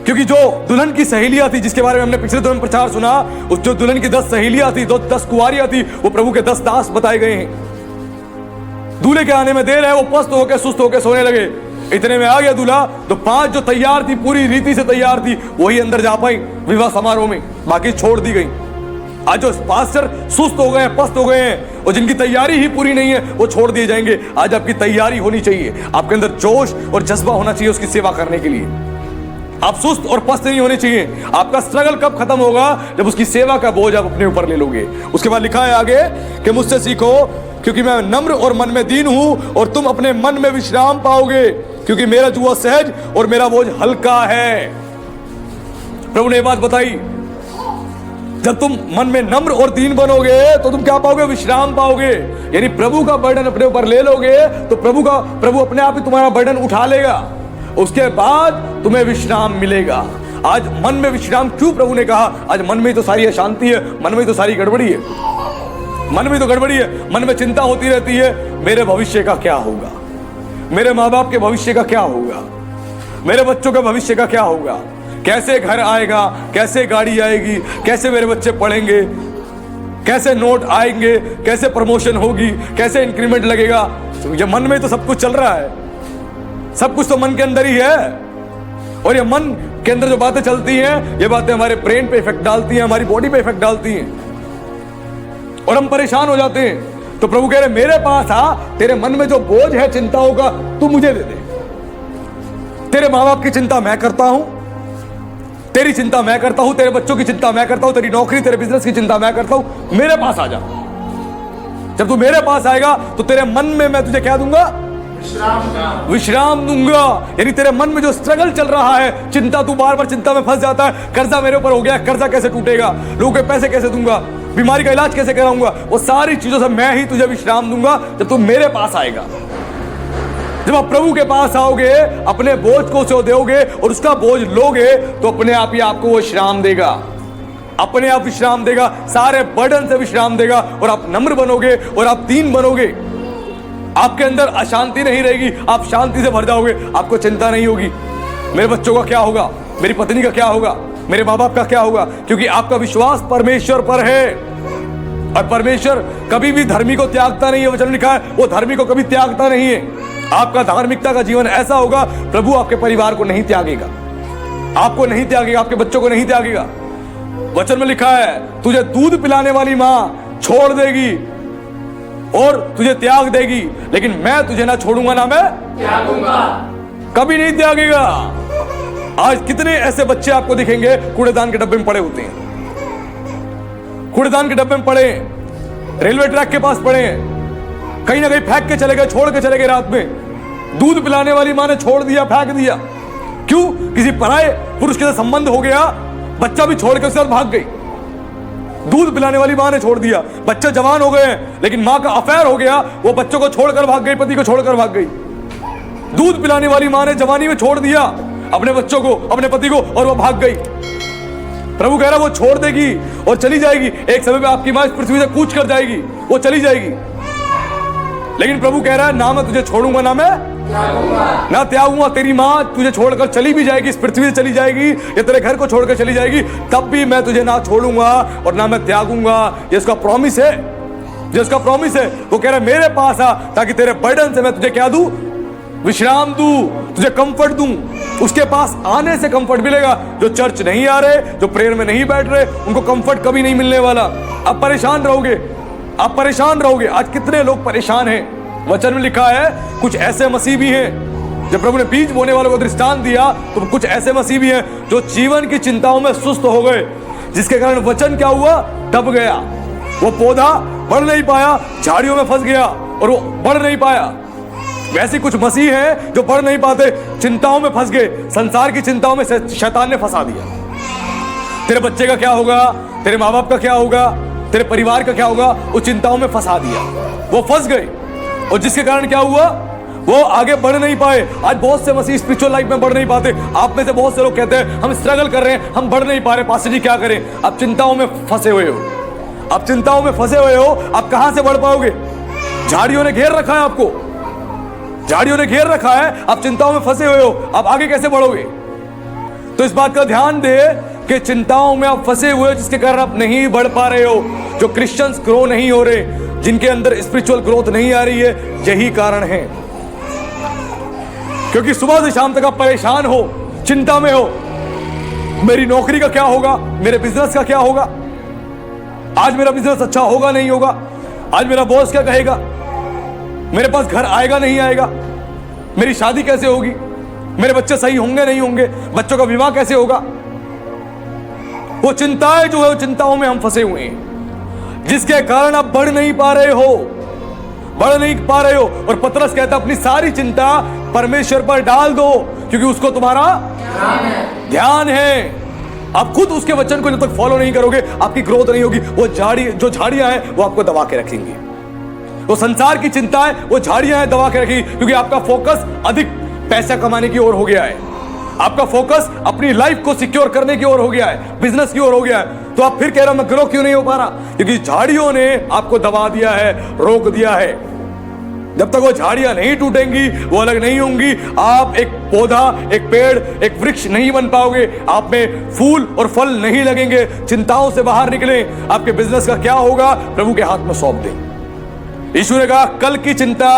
Speaker 1: क्योंकि जो दुल्हन की सहेलियां थी, जिसके बारे में हमने पिछले दिनों में प्रचार सुना, उस जो दुल्हन की 10 सहेलियां थी, 10 कुंवारियां थी, वो प्रभु के 10 दास बताए गए हैं। दूल्हे के आने में देर है, वो पस्त होकर सुस्त होकर सोने लगे। इतने में आ गया दूल्हा, तो 5 जो तैयार थी, पूरी रीति से तैयार थी, वही अंदर जा पाई विवाह समारोह में, बाकी छोड़ दी गई। आज जो पास्टर सुस्त हो गए हैं, पस्त हो गए हैं, और जिनकी तैयारी ही पूरी नहीं है, वो छोड़ दिए जाएंगे। आज आपकी तैयारी होनी चाहिए, आपके अंदर जोश और जज्बा होना चाहिए उसकी सेवा करने के लिए। आप सुस्त और पस्त नहीं होने चाहिए। आपका स्ट्रगल कब खत्म होगा? जब उसकी सेवा का बोझ आप अपने ऊपर ले लोगे। उसके बाद लिखा है आगे कि मुझसे सीखो, क्योंकि मैं नम्र और मन में दीन हूं, और तुम अपने मन में विश्राम पाओगे, क्योंकि मेरा जुआ सहज और मेरा बोझ हल्का है। प्रभु ने बात बताई, जब तुम मन में नम्र और दीन बनोगे तो तुम क्या पाओगे? विश्राम पाओगे। यानी प्रभु का बर्डन अपने ऊपर ले लोगे तो प्रभु अपने आप ही तुम्हारा बर्डन उठा लेगा, उसके बाद तुम्हें विश्राम मिलेगा। आज मन में विश्राम क्यों प्रभु ने कहा? आज मन में ही तो सारी अशांति है, मन में ही तो सारी गड़बड़ी है, मन में तो गड़बड़ी है। मन में चिंता होती रहती है, मेरे भविष्य का क्या होगा, मेरे माँ बाप के भविष्य का क्या होगा, मेरे बच्चों के भविष्य का क्या होगा, कैसे घर आएगा, कैसे गाड़ी आएगी, कैसे मेरे बच्चे पढ़ेंगे, कैसे नोट आएंगे, कैसे प्रमोशन होगी, कैसे इंक्रीमेंट लगेगा। तो ये मन में तो सब कुछ चल रहा है, सब कुछ तो मन के अंदर ही है। और ये मन के अंदर जो बातें चलती हैं, ये बातें हमारे ब्रेन पे इफेक्ट डालती हैं, हमारी बॉडी पे इफेक्ट डालती हैं, और हम परेशान हो जाते हैं। तो प्रभु कह रहे मेरे पास आ, तेरे मन में जो बोझ है चिंताओं का, तू मुझे दे दे। तेरे माँ बाप की चिंता मैं करता हूं, तेरी चिंता मैं करता हूं, तेरे बच्चों की चिंता मैं करता हूं, तेरी नौकरी, तेरे बिजनेस की चिंता मैं करता हूं। मेरे पास आ जा। जब तू मेरे पास आएगा तो तेरे मन में मैं तुझे क्या दूंगा? विश्राम दूंगा। यानी तेरे मन में जो स्ट्रगल चल रहा है, चिंता, तू बार बार चिंता में फंस जाता है, कर्जा मेरे ऊपर हो गया, कर्जा कैसे टूटेगा, लोगों के पैसे कैसे दूंगा, बीमारी का इलाज कैसे कराऊंगा, वो सारी चीजों से मैं ही तुझे विश्राम दूंगा जब तू मेरे पास आएगा। जब आप प्रभु के पास आओगे, अपने बोझ को उसे दोगे और उसका बोझ लोगे, तो अपने आप ही आपको वो विश्राम देगा, अपने आप विश्राम देगा, सारे बर्डन से विश्राम देगा, और आप नम्र बनोगे और आप दीन बनोगे। आपके अंदर अशांति नहीं रहेगी, आप शांति से भर जाओगे, आपको चिंता नहीं होगी मेरे बच्चों का क्या होगा, मेरी पत्नी का क्या होगा, मेरे माँ बाप का क्या होगा, क्योंकि आपका विश्वास परमेश्वर पर है। और परमेश्वर कभी भी धर्मी को त्यागता नहीं है, वचन लिखा है वो धर्मी को कभी त्यागता नहीं है। आपका धार्मिकता का जीवन ऐसा होगा, प्रभु आपके परिवार को नहीं त्यागेगा, आपको नहीं त्यागेगा, आपके बच्चों को नहीं त्यागेगा। वचन में लिखा है तुझे दूध पिलाने वाली मां छोड़ देगी और तुझे त्याग देगी, लेकिन मैं तुझे ना छोड़ूंगा ना मैं त्यागूंगा, कभी नहीं त्यागेगा। आज कितने ऐसे बच्चे आपको दिखेंगे कूड़ेदान के डब्बे में पड़े होते हैं, कूड़ेदान के डब्बे में पड़े, रेलवे ट्रैक के पास पड़े, कहीं ना कहीं फेंक के चले गए, छोड़ के चले गए। रात में दूध पिलाने वाली मां ने छोड़ दिया, फेंक दिया, क्यों? किसी पराये पुरुष के साथ संबंध हो गया, बच्चा भी छोड़ के उसके साथ भाग गई। दूध पिलाने वाली मां ने छोड़ दिया, बच्चे जवान हो गए, लेकिन मां का अफेयर हो गया, वो बच्चों को छोड़कर भाग गई, पति को छोड़कर भाग गई। दूध पिलाने वाली मां ने जवानी में छोड़ दिया अपने बच्चों को, अपने पति को, और वो भाग गई। प्रभु कह रहा है वो छोड़ देगी और चली जाएगी, एक समय में आपकी मां इस पृथ्वी से कूच कर जाएगी, वो चली जाएगी। लेकिन प्रभु कह रहा है ना मैं तुझे छोड़ूंगा ना मैं ना त्यागूंगा। तेरी मां तुझे छोड़कर चली भी जाएगी, इस पृथ्वी से चली जाएगी, या तेरे घर को छोड़कर चली जाएगी, तब भी मैं तुझे ना छोड़ूंगा और ना मैं त्यागूंगा। ये उसका प्रॉमिस है, जिसका प्रॉमिस है। वो कह रहा है मेरे पास आ, ताकि तेरे बर्डन से मैं तुझे क्या दूं? विश्राम दूं, तुझे कंफर्ट दूं। उसके पास आने से कंफर्ट मिलेगा। जो चर्च नहीं आ रहे, जो प्रेयर में नहीं बैठ रहे, उनको कंफर्ट कभी नहीं मिलने वाला। आप परेशान रहोगे, आप परेशान रहोगे। आज कितने लोग परेशान हैं। वचन में लिखा है कुछ ऐसे मसीह भी हैं, जब प्रभु ने बीज बोने वालों को दृष्टांत दिया, तो कुछ ऐसे मसीह भी हैं जो जीवन की चिंताओं में सुस्त हो गए, जिसके कारण वचन क्या हुआ? दब गया। वो पौधा बढ़ नहीं पाया, झाड़ियों में फंस गया और वो बढ़ नहीं पाया। वैसे कुछ मसीह हैं जो बढ़ नहीं पाते, चिंताओं में फंस गए, संसार की चिंताओं में शैतान ने फंसा दिया। तेरे बच्चे का क्या होगा, तेरे माँ बाप का क्या होगा, तेरे परिवार का क्या होगा, वो चिंताओं में फंसा दिया। वो फंस गए और जिसके कारण क्या हुआ? वो आगे बढ़ नहीं पाए। आज बहुत से मसीह स्पिरिचुअल लाइफ में बढ़ नहीं पाते। आप में से बहुत से लोग कहते हैं हम स्ट्रगल कर रहे हैं, हम बढ़ नहीं पा रहे, पास्टर जी क्या करें? आप चिंताओं में फंसे हुए हो, आप चिंताओं में फंसे हुए हो। आप कहां से बढ़ पाओगे? झाड़ियों ने घेर रखा है आपको, झाड़ियों ने घेर रखा है, आप चिंताओं में फंसे हुए हो, आप आगे कैसे बढ़ोगे? तो इस बात का ध्यान दे कि चिंताओं में आप फंसे हुए हो, जिसके कारण आप नहीं बढ़ पा रहे हो। जो क्रिश्चियंस ग्रो नहीं हो रहे, जिनके अंदर स्पिरिचुअल ग्रोथ नहीं आ रही है, यही कारण है। क्योंकि सुबह से शाम तक आप परेशान हो, चिंता में हो। मेरी नौकरी का क्या होगा, मेरे बिजनेस का क्या होगा, आज मेरा बिजनेस अच्छा होगा नहीं होगा, आज मेरा बॉस क्या कहेगा, मेरे पास घर आएगा नहीं आएगा, मेरी शादी कैसे होगी, मेरे बच्चे सही होंगे नहीं होंगे, बच्चों का विवाह कैसे होगा। वो चिंताएं जो है, वो चिंताओं में हम फंसे हुए हैं, जिसके कारण आप बढ़ नहीं पा रहे हो, बढ़ नहीं पा रहे हो। और पतरस कहता अपनी सारी चिंता परमेश्वर पर डाल दो, क्योंकि उसको तुम्हारा ध्यान है। आप खुद उसके वचन को जब तक फॉलो नहीं करोगे, आपकी ग्रोथ नहीं होगी। वो जो झाड़ियां हैं वो आपको दबा के रखेंगी। वो संसार की चिंताएं, वो झाड़ियां हैं, दबा के रखेंगी, क्योंकि आपका फोकस अधिक पैसा कमाने की ओर हो गया है, आपका फोकस अपनी लाइफ को सिक्योर करने की ओर हो गया है, बिजनेस की ओर हो गया है। तो आप फिर कह रहे हो मैं ग्रो क्यों नहीं हो पा रहा? क्योंकि झाड़ियों ने आपको दबा दिया है, रोक दिया है। जब तक वो झाड़ियां नहीं टूटेंगी, वो अलग नहीं होंगी, आप एक पौधा, एक पेड़, एक वृक्ष नहीं बन पाओगे। आप में फूल और फल नहीं लगेंगे। चिंताओं से बाहर निकले। आपके बिजनेस का क्या होगा? प्रभु के हाथ में सौंप दें। यीशु ने कहा कल की चिंता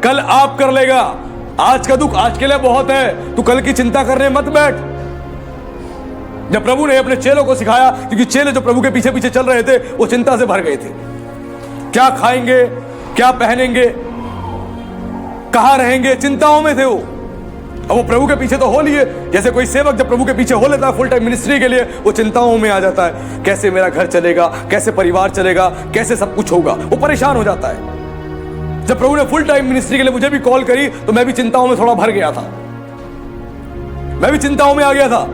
Speaker 1: कल आप कर लेगा, आज का दुख आज के लिए बहुत है, तू कल की चिंता करने मत बैठ। जब प्रभु ने अपने चेलों को सिखाया, क्योंकि चेले जो प्रभु के पीछे पीछे चल रहे थे, वो चिंता से भर गए थे। क्या खाएंगे, क्या पहनेंगे, कहां रहेंगे, चिंताओं में थे वो। अब वो प्रभु के पीछे तो हो लिए, जैसे कोई सेवक जब प्रभु के पीछे हो लेता है फुल टाइम मिनिस्ट्री के लिए, वो चिंताओं में आ जाता है। कैसे मेरा घर चलेगा, कैसे परिवार चलेगा, कैसे सब कुछ होगा, वो परेशान हो जाता है। जब प्रभु ने फुल टाइम मिनिस्ट्री के लिए मुझे भी कॉल करी तो मैं भी चिंताओं में थोड़ा भर गया था। मैं भी चिंताओं में आ गया था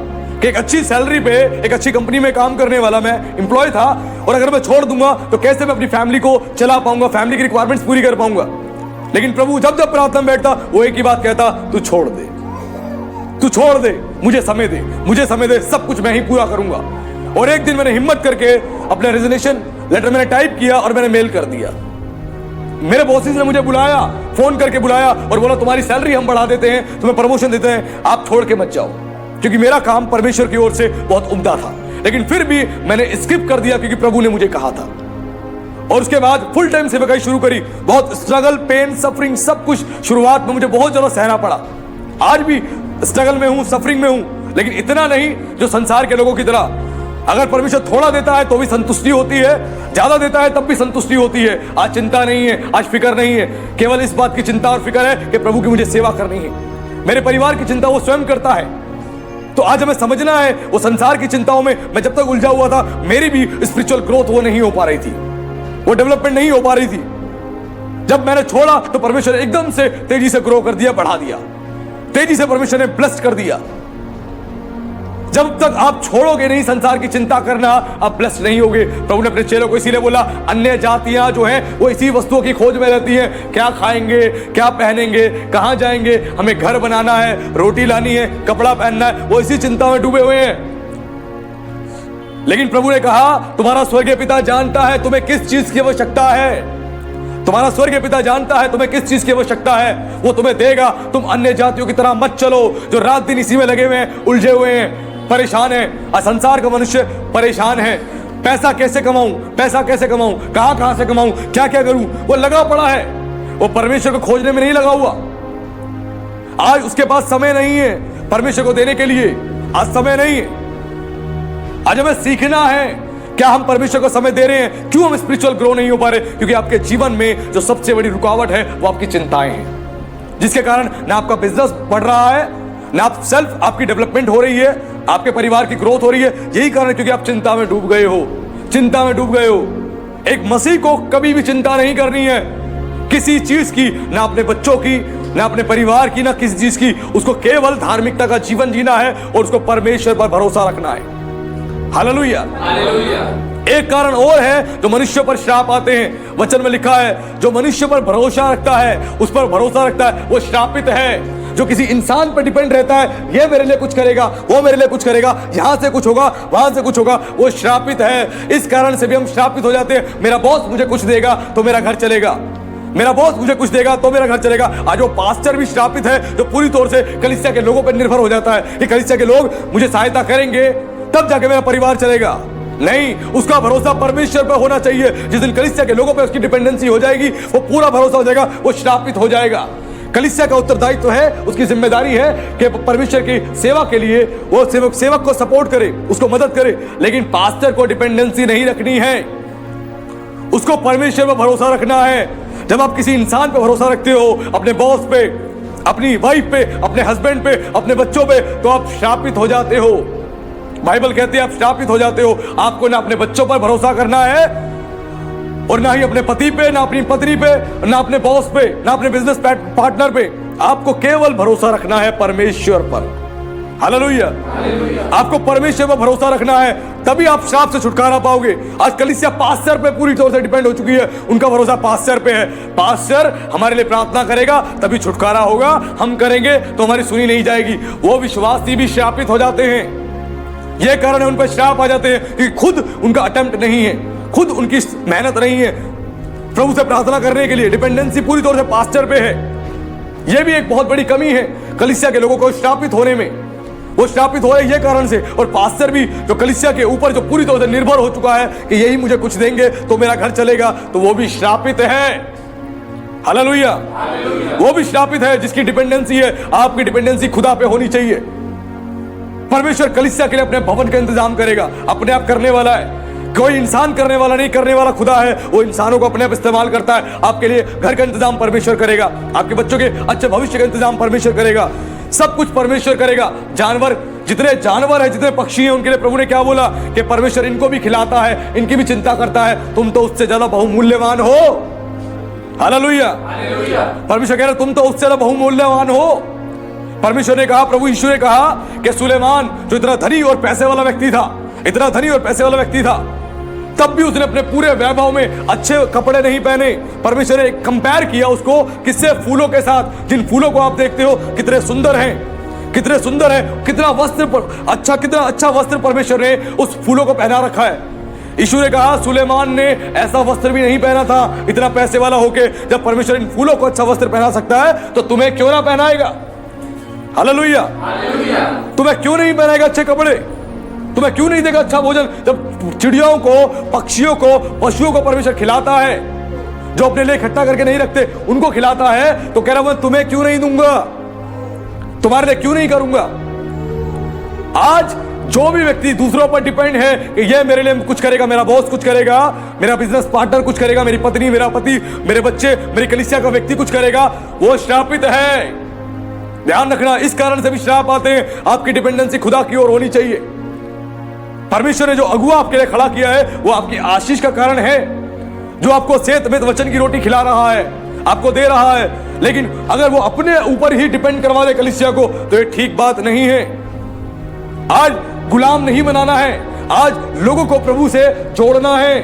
Speaker 1: कि एक अच्छी सैलरी पे एक अच्छी कंपनी में काम करने वाला मैं एम्प्लॉय था, और अगर मैं छोड़ दूंगा तो कैसे मैं अपनी फैमिली को चला पाऊंगा, फैमिली की रिक्वायरमेंट्स पूरी कर पाऊंगा। लेकिन प्रभु जब जब प्रार्थना में बैठता वो एक ही बात कहता, तू छोड़ दे, तू छोड़ दे, मुझे समय दे, मुझे समय दे, सब कुछ मैं ही पूरा करूंगा। और एक दिन मैंने हिम्मत करके अपना रेजिग्नेशन लेटर मैंने टाइप किया और मैंने मेल कर दिया। मेरे बॉसेस ने मुझे बुलाया, फोन करके बुलाया और बोला तुम्हारी सैलरी हम बढ़ा देते हैं, तुम्हें प्रमोशन देते हैं, आप छोड़ के मत जाओ। क्योंकि मेरा काम परमेश्वर की ओर से बहुत उम्दा था, लेकिन फिर भी मैंने स्किप कर दिया क्योंकि प्रभु ने मुझे कहा था। और उसके बाद फुल टाइम सेवकाई शुरू करी। बहुत स्ट्रगल, पेन, सफरिंग, सब कुछ शुरुआत में मुझे बहुत ज्यादा सहना पड़ा। आज भी स्ट्रगल में हूं, सफरिंग में हूं, लेकिन इतना नहीं जो संसार के लोगों की तरह। अगर परमेश्वर थोड़ा देता है तो भी संतुष्टि होती है, ज्यादा देता है तब भी संतुष्टि होती है। आज चिंता नहीं है, आज फिक्र नहीं है, केवल इस बात की चिंता और फिक्र है कि प्रभु की मुझे सेवा करनी है। मेरे परिवार की चिंता वो स्वयं करता है। तो आज हमें समझना है, वो संसार की चिंताओं में मैं जब तक उलझा हुआ था, मेरी भी स्पिरिचुअल ग्रोथ वो नहीं हो पा रही थी, वो डेवलपमेंट नहीं हो पा रही थी। जब मैंने छोड़ा तो परमेश्वर एकदम से तेजी से ग्रो कर दिया, बढ़ा दिया, तेजी से परमेश्वर ने ब्लेस्ड कर दिया। जब तक आप छोड़ोगे नहीं संसार की चिंता करना, आप ब्लेस्ड नहीं होगे। प्रभु ने अपने चेलों को इसीलिए बोला, अन्य जातियां जो हैं वो इसी वस्तुओं की खोज में रहती हैं, क्या खाएंगे, क्या पहनेंगे, कहां जाएंगे, हमें घर बनाना है, रोटी लानी है, कपड़ा पहनना है, वो इसी चिंता में डूबे हुए हैं। लेकिन प्रभु ने कहा, तुम्हारा स्वर्गीय पिता जानता है तुम्हें किस चीज की आवश्यकता है, तुम्हारा स्वर्गीय पिता जानता है तुम्हें किस चीज की आवश्यकता है, वो तुम्हें देगा। तुम अन्य जातियों की तरह मत चलो जो रात दिन इसी में लगे हुए हैं, उलझे हुए हैं, परेशान है। संसार का मनुष्य परेशान है, पैसा कैसे कमाऊं, पैसा कैसे कमाऊं, कहां से कमाऊं, क्या क्या करूं, वो लगा पड़ा है, वो परमेश्वर को खोजने में नहीं लगा हुआ। आज उसके पास समय नहीं है परमेश्वर को देने के लिए, आज समय नहीं है। आज हमें सीखना है, क्या हम परमेश्वर को समय दे रहे हैं, क्यों हम स्पिरिचुअल ग्रो नहीं हो पा रहे, क्योंकि आपके जीवन में जो सबसे बड़ी रुकावट है वो आपकी चिंताएं हैं, जिसके कारण ना आपका बिजनेस बढ़ रहा है, ना आप सेल्फ आपकी डेवलपमेंट हो रही है, आपके परिवार की ग्रोथ हो रही है। यही कारण है क्योंकि आप चिंता में डूब गए हो, चिंता में डूब गए हो। एक मसीह को कभी भी चिंता नहीं करनी है किसी चीज की, ना अपने बच्चों की, ना अपने परिवार की, ना किसी चीज की। उसको केवल धार्मिकता का जीवन जीना है और उसको परमेश्वर पर भरोसा रखना है। Hallelujah, hallelujah. एक कारण और है जो मनुष्य पर श्राप आते हैं। वचन में लिखा है, जो मनुष्य पर भरोसा रखता है, उस पर भरोसा रखता है, वो श्रापित है। जो किसी इंसान पर डिपेंड रहता है, ये मेरे लिए कुछ करेगा, वो मेरे लिए कुछ करेगा, यहां से कुछ होगा, वहां से कुछ होगा, वो श्रापित है। इस कारण से भी हम श्रापित हो जाते हैं। मेरा बॉस मुझे कुछ देगा तो मेरा घर चलेगा, मेरा बॉस मुझे कुछ देगा तो मेरा घर चलेगा। आज वो पास्टर भी श्रापित है जो पूरी तौर से कलीसिया के लोगों पर निर्भर हो जाता है कि कलीसिया के लोग मुझे सहायता करेंगे तब जाके मेरा परिवार चलेगा। नहीं, उसका भरोसा परमेश्वर पर होना चाहिए। जिस दिन कलीसिया के लोगों पर उसकी डिपेंडेंसी हो जाएगी, वो पूरा भरोसा हो जाएगा, वो श्रापित हो जाएगा। कलीसिया का उत्तरदायित्व है, उसकी जिम्मेदारी है कि परमेश्वर की सेवा के लिए वो सेवक को सपोर्ट करे, उसको मदद करे, लेकिन पास्टर को डिपेंडेंसी नहीं रखनी है, उसको परमेश्वर पर भरोसा रखना है। जब आप किसी इंसान पर भरोसा रखते हो, अपने बॉस पे, अपनी वाइफ पे, अपने हस्बैंड पे, अपने बच्चों पे, तो आप श्रापित हो जाते हो। बाइबल कहती है आप श्रापित हो जाते हो। आपको ना अपने बच्चों पर भरोसा करना है और ना ही अपने पति पे, ना अपनी पत्नी पे, ना अपने बॉस पे, ना अपने बिजनेस पार्टनर पे। आपको केवल भरोसा रखना है परमेश्वर पर। हालेलुया, आपको परमेश्वर पर भरोसा रखना है, तभी आप श्राप से छुटकारा पाओगे। आज कलीसिया पास्टर पे पूरी तौर से डिपेंड हो चुकी है, उनका भरोसा पास्टर पे है। पास्टर हमारे लिए प्रार्थना करेगा तभी छुटकारा होगा, हम करेंगे तो हमारी सुनी नहीं जाएगी। वो विश्वासी भी श्रापित हो जाते हैं। यह कारण है उन पर श्राप आ जाते हैं क्योंकि खुद उनका अटेम्प्ट नहीं है, खुद उनकी मेहनत नहीं है प्रभु से प्रार्थना करने के लिए। डिपेंडेंसी पूरी तौर से पास्टर पे है। यह भी एक बहुत बड़ी कमी है कलीसिया के लोगों को श्रापित होने में। वो श्रापित हो रहे हैं ये कारण से। और पास्टर भी जो कलीसिया के ऊपर जो पूरी तरह से निर्भर हो चुका है कि यही मुझे कुछ देंगे तो मेरा घर चलेगा, तो वो भी श्रापित है। हालेलुया, वो भी श्रापित है जिसकी डिपेंडेंसी है। आपकी डिपेंडेंसी खुदा पे होनी चाहिए। परमेश्वर कलीसिया के लिए अपने भवन का इंतजाम करेगा, अपने आप करने वाला है। कोई इंसान करने वाला नहीं, करने वाला खुदा है। वो इंसानों को अपने आप इस्तेमाल करता है। आपके लिए घर का इंतजाम परमेश्वर करेगा, आपके बच्चों के अच्छे भविष्य का इंतजाम परमेश्वर करेगा, सब कुछ परमेश्वर करेगा। जानवर, जितने जानवर है, जितने पक्षी हैं, उनके लिए प्रभु ने क्या बोला कि परमेश्वर इनको भी खिलाता है, इनकी भी चिंता करता है। तुम तो उससे ज्यादा बहुमूल्यवान हो। हालेलुया। परमेश्वर कह रहे तुम तो उससे ज्यादा बहुमूल्यवान हो। परमेश्वर ने कहा, प्रभु यीशु ने कहा कि सुलेमान जो इतना धनी और पैसे वाला व्यक्ति था, इतना धनी और पैसे वाला व्यक्ति था, तब भी उसने अपने पूरे वैभव में अच्छे कपड़े नहीं पहने। परमेश्वर ने कंपेयर किया उसको किससे? फूलों के साथ। जिन फूलों को आप देखते हो कितने सुंदर हैं, कितने सुंदर है, कितना अच्छा वस्त्र परमेश्वर ने उस फूलों को पहना रखा है। यीशु ने कहा सुलेमान ने ऐसा वस्त्र भी नहीं पहना था इतना पैसे वाला होके। जब परमेश्वर इन फूलों को अच्छा वस्त्र पहना सकता है तो तुम्हें क्यों ना पहनाएगा? हालेलुया। तुम्हें क्यों नहीं पहनाएगा अच्छे कपड़े? तुम्हें क्यों नहीं देगा अच्छा भोजन? जब चिड़ियों को, पक्षियों को, पशुओं को परमेश्वर खिलाता है, जो अपने लिए इकट्ठा करके नहीं रखते उनको खिलाता है, तो कह रहा मैं तुम्हें क्यों नहीं दूंगा, तुम्हारे लिए क्यों नहीं करूंगा? आज जो भी व्यक्ति दूसरों पर डिपेंड है कि ये मेरे लिए कुछ करेगा, मेरा बॉस कुछ करेगा, मेरा बिजनेस पार्टनर कुछ करेगा, मेरी पत्नी, मेरा पति, मेरे बच्चे, मेरी कलीसिया का व्यक्ति कुछ करेगा, वो श्रापित है। ध्यान रखना, इस कारण से भी श्राप आते हैं। आपकी डिपेंडेंसी खुदा की ओर होनी चाहिए। परमेश्वर ने जो अगुआ आपके लिए खड़ा किया है वो आपकी आशीष का कारण है, जो आपको सेहत में वचन की रोटी खिला रहा है, आपको दे रहा है। लेकिन अगर वो अपने ऊपर ही डिपेंड करवा दे कलीसिया को तो ये ठीक बात नहीं है। आज गुलाम नहीं बनाना है, आज लोगों को प्रभु से जोड़ना है।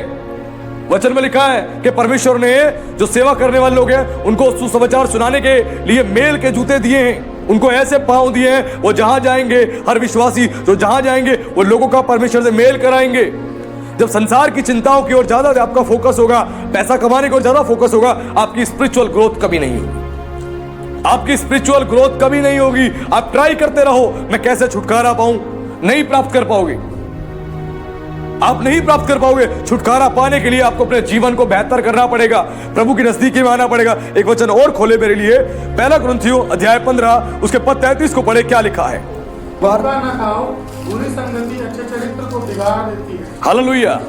Speaker 1: वचन में लिखा है कि परमेश्वर ने जो सेवा करने वाले लोग हैं उनको सुसमाचार सुनाने के लिए मेल के जूते दिए हैं, उनको ऐसे पांव दिए हैं, वो जहां जाएंगे, हर विश्वासी जो जहां जाएंगे वो लोगों का परमेश्वर से मेल कराएंगे। जब संसार की चिंताओं की ओर ज्यादा आपका फोकस होगा, पैसा कमाने की ओर ज्यादा फोकस होगा, आपकी स्पिरिचुअल ग्रोथ कभी नहीं होगी। आपकी स्पिरिचुअल ग्रोथ कभी नहीं होगी। आप ट्राई करते रहो मैं कैसे छुटकारा पाऊं, नहीं प्राप्त कर पाओगे। आप नहीं प्राप्त कर पाओगे। छुटकारा पाने के लिए आपको अपने जीवन को बेहतर करना पड़ेगा, प्रभु की नजदीकी में आना पड़ेगा। एक वचन और खोले मेरे लिए, पहला कुरिन्थियों अध्याय 15 उसके पद 33 को पढ़े। क्या लिखा है?
Speaker 3: धोखा न खाओ, बुरी संगति अच्छे चरित्र को बिगाड़ देती है।
Speaker 1: हालेलुया।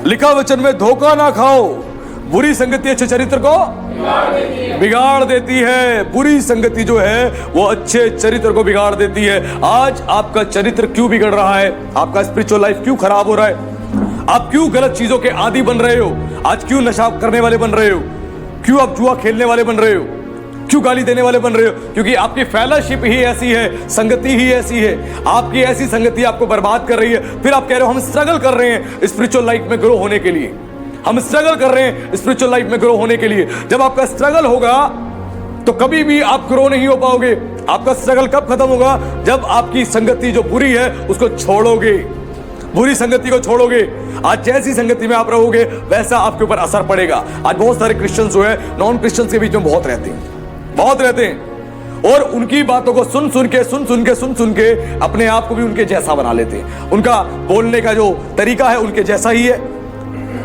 Speaker 1: लिखा वचन में, धोखा ना खाओ, बुरी संगति अच्छे चरित्र को बिगाड़ देती है। बुरी संगति जो है वो अच्छे चरित्र को बिगाड़ देती है। आज आपका चरित्र क्यों बिगड़ रहा है? आपका स्पिरिचुअल लाइफ क्यों खराब हो रहा है? आप क्यों गलत चीजों के आदी बन रहे हो? आज क्यों नशा करने वाले बन रहे हो? क्यों आप जुआ खेलने वाले बन रहे हो? क्यों गाली देने वाले बन रहे हो? क्योंकि आपकी फेलोशिप ही ऐसी है, संगति ही ऐसी है। आपकी ऐसी संगति आपको बर्बाद कर रही है। फिर आप कह रहे हो हम स्ट्रगल कर रहे हैं स्पिरिचुअल लाइफ में ग्रो होने के लिए, हम स्ट्रगल कर रहे हैं स्पिरिचुअल लाइफ में ग्रो होने के लिए। जब आपका स्ट्रगल होगा तो कभी भी आप ग्रो नहीं हो पाओगे। आपका स्ट्रगल कब खत्म होगा? जब आपकी संगति जो बुरी है उसको छोड़ोगे, बुरी संगति को छोड़ोगे। आज जैसी संगति में आप रहोगे वैसा आपके ऊपर असर पड़ेगा। आज बहुत सारे क्रिश्चियंस जो है नॉन क्रिश्चियंस के बीच में बहुत रहते हैं और उनकी बातों को सुन सुन के अपने आप को भी उनके जैसा बना लेते हैं। उनका बोलने का जो तरीका है उनके जैसा ही है,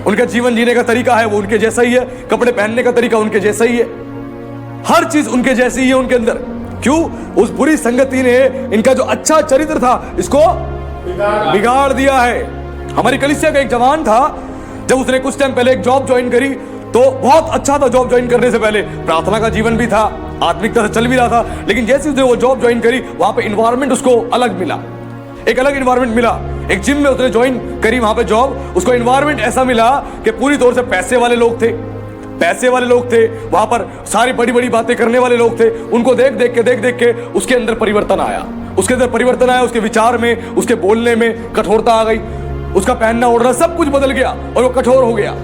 Speaker 1: उनका जीवन जीने का तरीका है वो उनके जैसा ही है, कपड़े पहनने का तरीका उनके जैसा ही है, हर चीज उनके जैसी ही है उनके अंदर। क्यों? उस बुरी संगति ने इनका जो अच्छा चरित्र था इसको बिगाड़ दिया है। हमारी कलीसिया का एक जवान था, जब उसने कुछ टाइम पहले एक जॉब ज्वाइन करी तो बहुत अच्छा था। जॉब ज्वाइन करने से पहले प्रार्थना का जीवन भी था, आत्मिकता से चल भी रहा था। लेकिन जैसे उसने वो जॉब ज्वाइन करी वहां पे इन्वायरमेंट उसको अलग मिला, एक अलग इन्वायरमेंट मिला। एक जिम में उसने ज्वाइन करी वहां पे जॉब, उसको इन्वायरमेंट ऐसा मिला कि पूरी तौर से पैसे वाले लोग थे वहां पर, सारी बड़ी बड़ी बातें करने वाले लोग थे। उनको देख देख के उसके अंदर परिवर्तन आया, उसके विचार में, उसके बोलने में कठोरता आ गई, उसका पहनना ओढ़ना सब कुछ बदल गया और वो कठोर हो गया।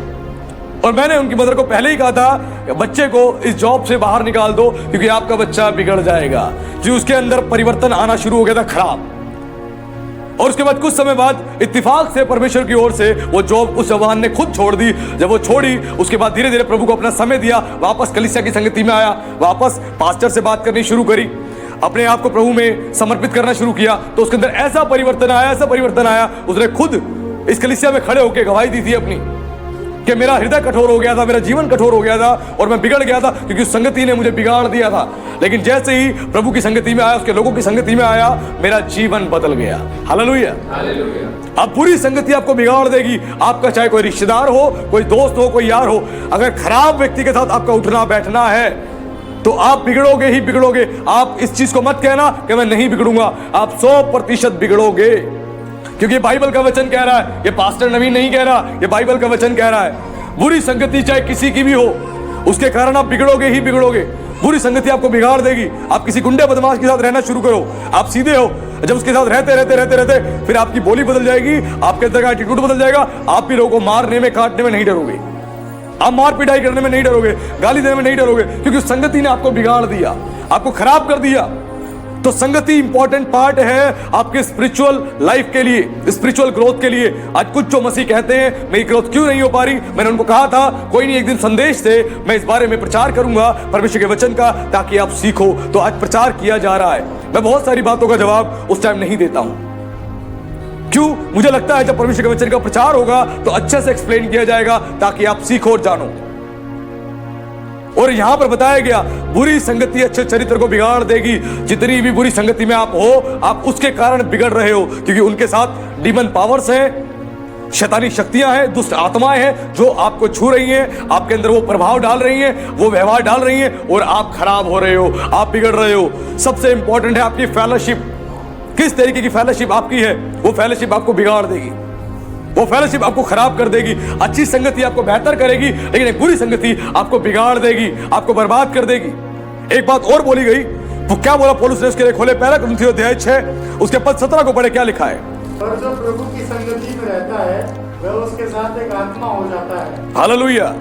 Speaker 1: और मैंने उनकी मदर को पहले ही कहा था बच्चे को इस जॉब से बाहर निकाल दो क्योंकि आपका बच्चा बिगड़ जाएगा। जो उसके अंदर परिवर्तन आना शुरू हो गया था खराब। और उसके बाद कुछ समय बाद इत्तिफाक से परमेश्वर की ओर से वो जॉब उस जवान ने खुद छोड़ दी। जब वो छोड़ी उसके बाद धीरे धीरे प्रभु को अपना समय दिया, वापस कलीसिया की संगति में आया, वापस पास्टर से बात करनी शुरू करी, अपने आप को प्रभु में समर्पित करना शुरू किया। तो उसके अंदर ऐसा परिवर्तन आया, उसने खुद इस कलीसिया में खड़े होकर गवाही दी थी अपनी कि मेरा हृदय कठोर हो गया था, मेरा जीवन कठोर हो गया था और मैं बिगड़ गया था क्योंकि उस संगति ने मुझे बिगाड़ दिया था। लेकिन जैसे ही प्रभु की संगति में आया, उसके लोगों की संगति में आया, मेरा जीवन बदल गया। हालेलुया। अब बुरी संगति आपको बिगाड़ देगी। आपका चाहे कोई रिश्तेदार हो, कोई दोस्त हो, कोई यार हो, अगर खराब व्यक्ति के साथ आपका उठना बैठना है तो आप बिगड़ोगे ही बिगड़ोगे। आप इस चीज को मत कहना कि मैं नहीं बिगड़ूंगा, आप 100% बिगड़ोगे। क्योंकि बाइबल का वचन कह रहा है, ये पास्टर नवीन नहीं कह रहा, ये बाइबल का वचन कह रहा है। बुरी संगति चाहे किसी की भी हो, उसके कारण आप बिगड़ोगे ही बिगड़ोगे। बुरी संगति आपको बिगाड़ देगी। आप किसी गुंडे बदमाश के साथ रहना शुरू करो, आप सीधे हो, जब उसके साथ रहते फिर आपकी बोली बदल जाएगी, आपके अंदर का एटीट्यूड बदल जाएगा। आप भी लोगों को मारने में काटने में नहीं डरोगे, आप मार पिटाई करने में नहीं डरोगे, गाली देने में नहीं डरोगे, क्योंकि उस संगति ने आपको बिगाड़ दिया, आपको खराब कर दिया। तो संगति इंपॉर्टेंट पार्ट है आपके स्पिरिचुअल लाइफ के लिए, स्पिरिचुअल ग्रोथ के लिए। आज कुछ जो मसीह कहते हैं मेरी ग्रोथ क्यों नहीं हो पा रही, मैंने उनको कहा था कोई नहीं, एक दिन संदेश से मैं इस बारे में प्रचार करूंगा परमेश्वर के वचन का, ताकि आप सीखो। तो आज प्रचार किया जा रहा है। मैं बहुत सारी बातों का जवाब उस टाइम नहीं देता हूं। क्यों? मुझे लगता है जब परमेश्वर के वचन का प्रचार होगा तो अच्छे से एक्सप्लेन किया जाएगा, ताकि आप सीखो और जानो। और यहां पर बताया गया बुरी संगति अच्छे चरित्र को बिगाड़ देगी। जितनी भी बुरी संगति में आप हो, आप उसके कारण बिगड़ रहे हो, क्योंकि उनके साथ डीमन पावर्स हैं, शैतानी शक्तियां हैं, दुष्ट आत्माएं हैं जो आपको छू रही हैं, आपके अंदर वो प्रभाव डाल रही हैं, वो व्यवहार डाल रही हैं, और आप खराब हो रहे हो, आप बिगड़ रहे हो। सबसे इंपॉर्टेंट है आपकी फेलोशिप। किस तरीके की फेलोशिप आपकी है, वो फेलोशिप आपको बिगाड़ देगी, वो फेलोशिप आपको खराब कर देगी। अच्छी संगति आपको बेहतर करेगी, लेकिन एक बुरी संगति आपको बिगाड़ देगी, आपको बर्बाद कर देगी। एक बात और बोली गई, वो क्या बोला पौलुस ने, उसके लिए खोले पहला कुरिन्थियों अध्याय 6 उसके पद 17 को पढ़े, क्या लिखा है?
Speaker 3: और जो प्रभु की संगति में रहता है वह उसके साथ एक आत्मा हो जाता है।
Speaker 1: हालेलुया।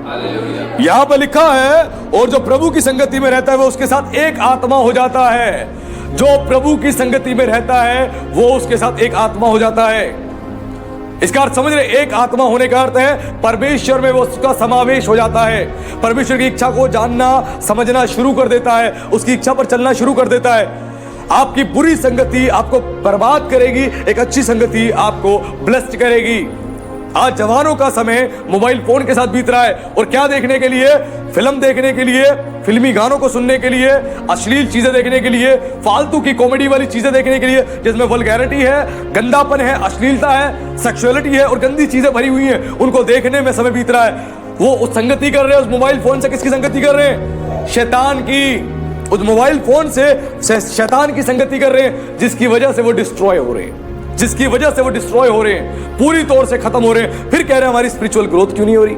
Speaker 1: यहाँ पर लिखा है, और जो प्रभु की संगति में रहता है वो उसके साथ एक आत्मा हो जाता है। जो प्रभु की संगति में रहता है वो उसके साथ एक आत्मा हो जाता है। इसका अर्थ समझ रहे? एक आत्मा होने का अर्थ है परमेश्वर में वो उसका समावेश हो जाता है, परमेश्वर की इच्छा को जानना समझना शुरू कर देता है, उसकी इच्छा पर चलना शुरू कर देता है। आपकी बुरी संगति आपको बर्बाद करेगी, एक अच्छी संगति आपको ब्लेस्ड करेगी। आज जवानों का समय मोबाइल फोन के साथ बीत रहा है, और क्या देखने के लिए? फिल्म देखने के लिए, फिल्मी गानों को सुनने के लिए, अश्लील चीजें देखने के लिए, फालतू की कॉमेडी वाली चीजें देखने के लिए, जिसमें वल्गैरिटी है, गंदापन है, अश्लीलता है, सेक्सुअलिटी है और गंदी चीजें भरी हुई हैं, उनको देखने में समय बीत रहा है। वो उस संगति कर रहे हैं उस मोबाइल फोन से। किसकी संगति कर रहे हैं? शैतान की। उस मोबाइल फोन से शैतान की संगति कर रहे हैं, जिसकी वजह से वो डिस्ट्रॉय हो रहे हैं, जिसकी वजह से वो डिस्ट्रॉय हो रहे हैं, पूरी तौर से खत्म हो रहे हैं। फिर कह रहे हैं हमारी स्पिरिचुअल ग्रोथ क्यों नहीं हो रही,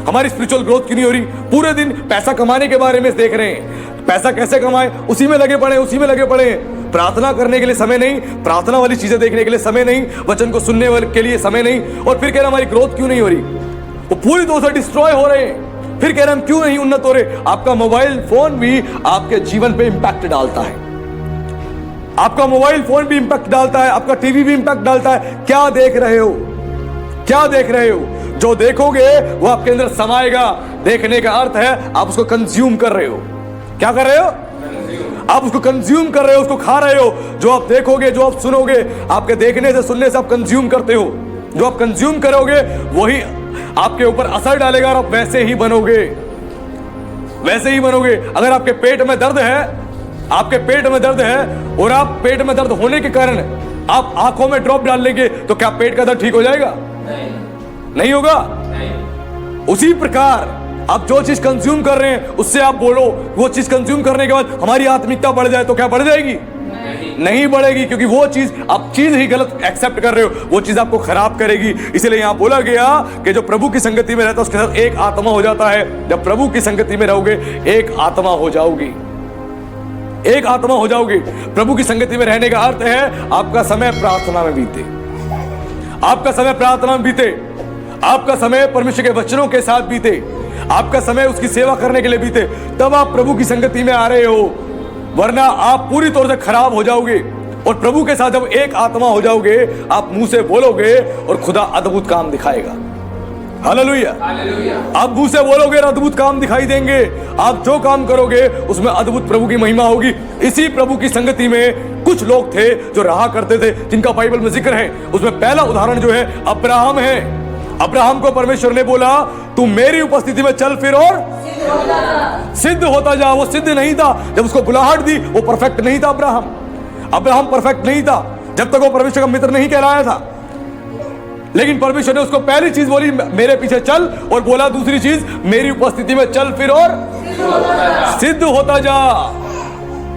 Speaker 1: हमारी स्पिरिचुअल ग्रोथ क्यों नहीं हो रही? पूरे दिन पैसा कमाने के बारे में देख रहे हैं, पैसा कैसे कमाएं उसी में लगे पड़े, उसी में लगे पड़े। प्रार्थना करने के लिए समय नहीं, प्रार्थना वाली चीजें देखने के लिए समय नहीं, वचन को सुनने के लिए समय नहीं, और फिर कह रहे हैं हमारी ग्रोथ क्यों नहीं हो रही? वो पूरी तौर से डिस्ट्रॉय हो रहे हैं। फिर कह रहे हैं हम क्यों नहीं उन्नत हो रहे? आपका मोबाइल फोन भी आपके जीवन पे इंपैक्ट डालता है, आपका मोबाइल फोन भी इंपैक्ट डालता है, आपका टीवी भी इंपैक्ट डालता है। क्या देख रहे हो, क्या देख रहे हो? जो देखोगे वो आपके अंदर समाएगा। देखने का अर्थ है आप उसको कंज्यूम कर रहे हो। क्या कर रहे हो? आप उसको कंज्यूम कर रहे हो, उसको खा रहे हो। जो आप देखोगे, जो आप सुनोगे, आपके देखने से सुनने से आप कंज्यूम करते हो। जो आप कंज्यूम करोगे वही आपके ऊपर असर डालेगा, और आप वैसे ही बनोगे, वैसे ही बनोगे। अगर आपके पेट में दर्द है, आपके पेट में दर्द है, और आप पेट में दर्द होने के कारण आप आंखों में ड्रॉप डाल लेंगे, तो क्या पेट का दर्द ठीक हो जाएगा? नहीं होगा। उसी प्रकार आप जो चीज कंज्यूम कर रहे हैं उससे आप बोलो, वो चीज कंज्यूम करने के बाद हमारी आत्मिकता बढ़ जाए तो क्या बढ़ जाएगी? नहीं बढ़ेगी, क्योंकि वो चीज आप चीज ही गलत एक्सेप्ट कर रहे हो, वो चीज आपको खराब करेगी। इसलिए यहां बोला गया कि जो प्रभु की संगति में रहता है उसके साथ एक आत्मा हो जाता है। जब प्रभु की संगति में रहोगे एक आत्मा हो जाओगी, एक आत्मा हो जाओगे। प्रभु की संगति में रहने का अर्थ है आपका समय प्रार्थना में बीते, आपका समय प्रार्थना में बीते, आपका समय परमेश्वर के वचनों के साथ बीते, आपका समय उसकी सेवा करने के लिए बीते, तब आप प्रभु की संगति में आ रहे हो। वरना आप पूरी तौर से खराब हो जाओगे। और प्रभु के साथ जब एक आत्मा हो जाओगे, आप मुंह से बोलोगे और खुदा अद्भुत काम दिखाएगा। हालेलुया। आप मुंह से बोलोगे और अद्भुत काम दिखाई देंगे। आप जो काम करोगे उसमें अद्भुत प्रभु की महिमा होगी। इसी प्रभु की संगति में कुछ लोग थे जो रहा करते थे, जिनका बाइबल में जिक्र है। उसमें पहला उदाहरण जो है अब्राहम है। अब्राहम को परमेश्वर ने बोला तू मेरी उपस्थिति में चल फिर और सिद्ध होता जा। वो सिद्ध नहीं था, जब उसको बुलाहट दी वो परफेक्ट नहीं था। अब्राहम परफेक्ट नहीं था जब तक वो परमेश्वर का मित्र नहीं कहलाया था। लेकिन परमेश्वर ने उसको पहली चीज बोली मेरे पीछे चल, और बोला दूसरी चीज मेरी उपस्थिति में चल फिर और सिद्ध होता जा।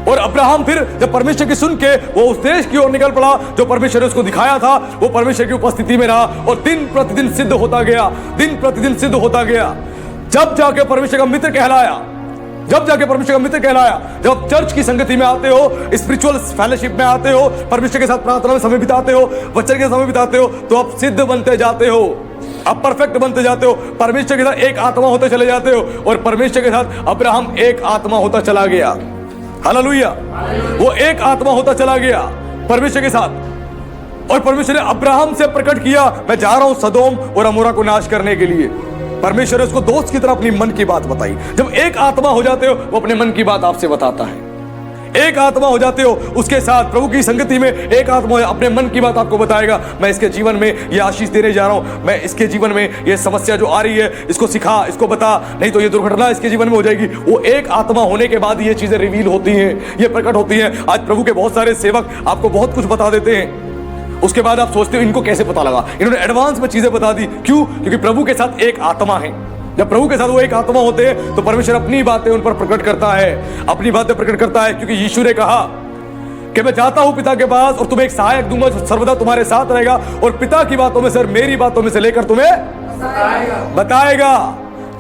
Speaker 1: और अब्राहम फिर जब परमेश्वर की सुन के वो उस देश की ओर निकल पड़ा जो परमेश्वर ने उसको दिखाया था, वो परमेश्वर की उपस्थिति में रहा और दिन प्रतिदिन सिद्ध होता गया, दिन प्रतिदिन सिद्ध होता गया। जब जाके परमेश्वर का मित्र कहलाया, जब जाके परमेश्वर का मित्र कहलाया, जब चर्च की संगति में आते हो, स्पिरिचुअल फेलोशिप में आते हो, परमेश्वर के साथ प्रार्थना में समय बिताते हो, वचन के समय बिताते हो, तो आप सिद्ध बनते जाते हो, आप परफेक्ट बनते जाते हो, परमेश्वर के साथ एक आत्मा होते चले जाते हो। और परमेश्वर के साथ अब्राहम एक आत्मा होता चला गया। हालेलुया। वो एक आत्मा होता चला गया परमेश्वर के साथ। और परमेश्वर ने अब्राहम से प्रकट किया, मैं जा रहा हूं सदोम और अमोरा को नाश करने के लिए। परमेश्वर ने उसको दोस्त की तरह अपनी मन की बात बताई। जब एक आत्मा हो जाते हो, वो अपने मन की बात आपसे बताता है। एक आत्मा हो जाते हो उसके साथ, प्रभु की संगति में एक आत्मा अपने मन की बात आपको बताएगा। मैं इसके जीवन में ये आशीष देने जा रहा हूं, मैं इसके जीवन में ये समस्या जो आ रही है इसको सिखा, इसको बता, नहीं तो ये दुर्घटना इसके जीवन में हो जाएगी। वो एक आत्मा होने के बाद ये चीजें रिवील होती हैं, ये प्रकट होती हैं। आज प्रभु के बहुत सारे सेवक आपको बहुत कुछ बता देते हैं, उसके बाद आप सोचते हो इनको कैसे पता लगा, इन्होंने एडवांस में चीजें बता दी। क्यों? क्योंकि प्रभु के साथ एक आत्मा है। जब प्रभु के साथ वो एक आत्मा होते हैं तो परमेश्वर अपनी बातें उन पर प्रकट करता है, अपनी बातें प्रकट करता है। क्योंकि यीशु ने कहा कि मैं जाता हूं पिता के पास और तुम्हें एक सहायक दूंगा जो सर्वदा तुम्हारे साथ रहेगा और पिता की बातों में से और मेरी बातों में से लेकर तुम्हें बताएगा।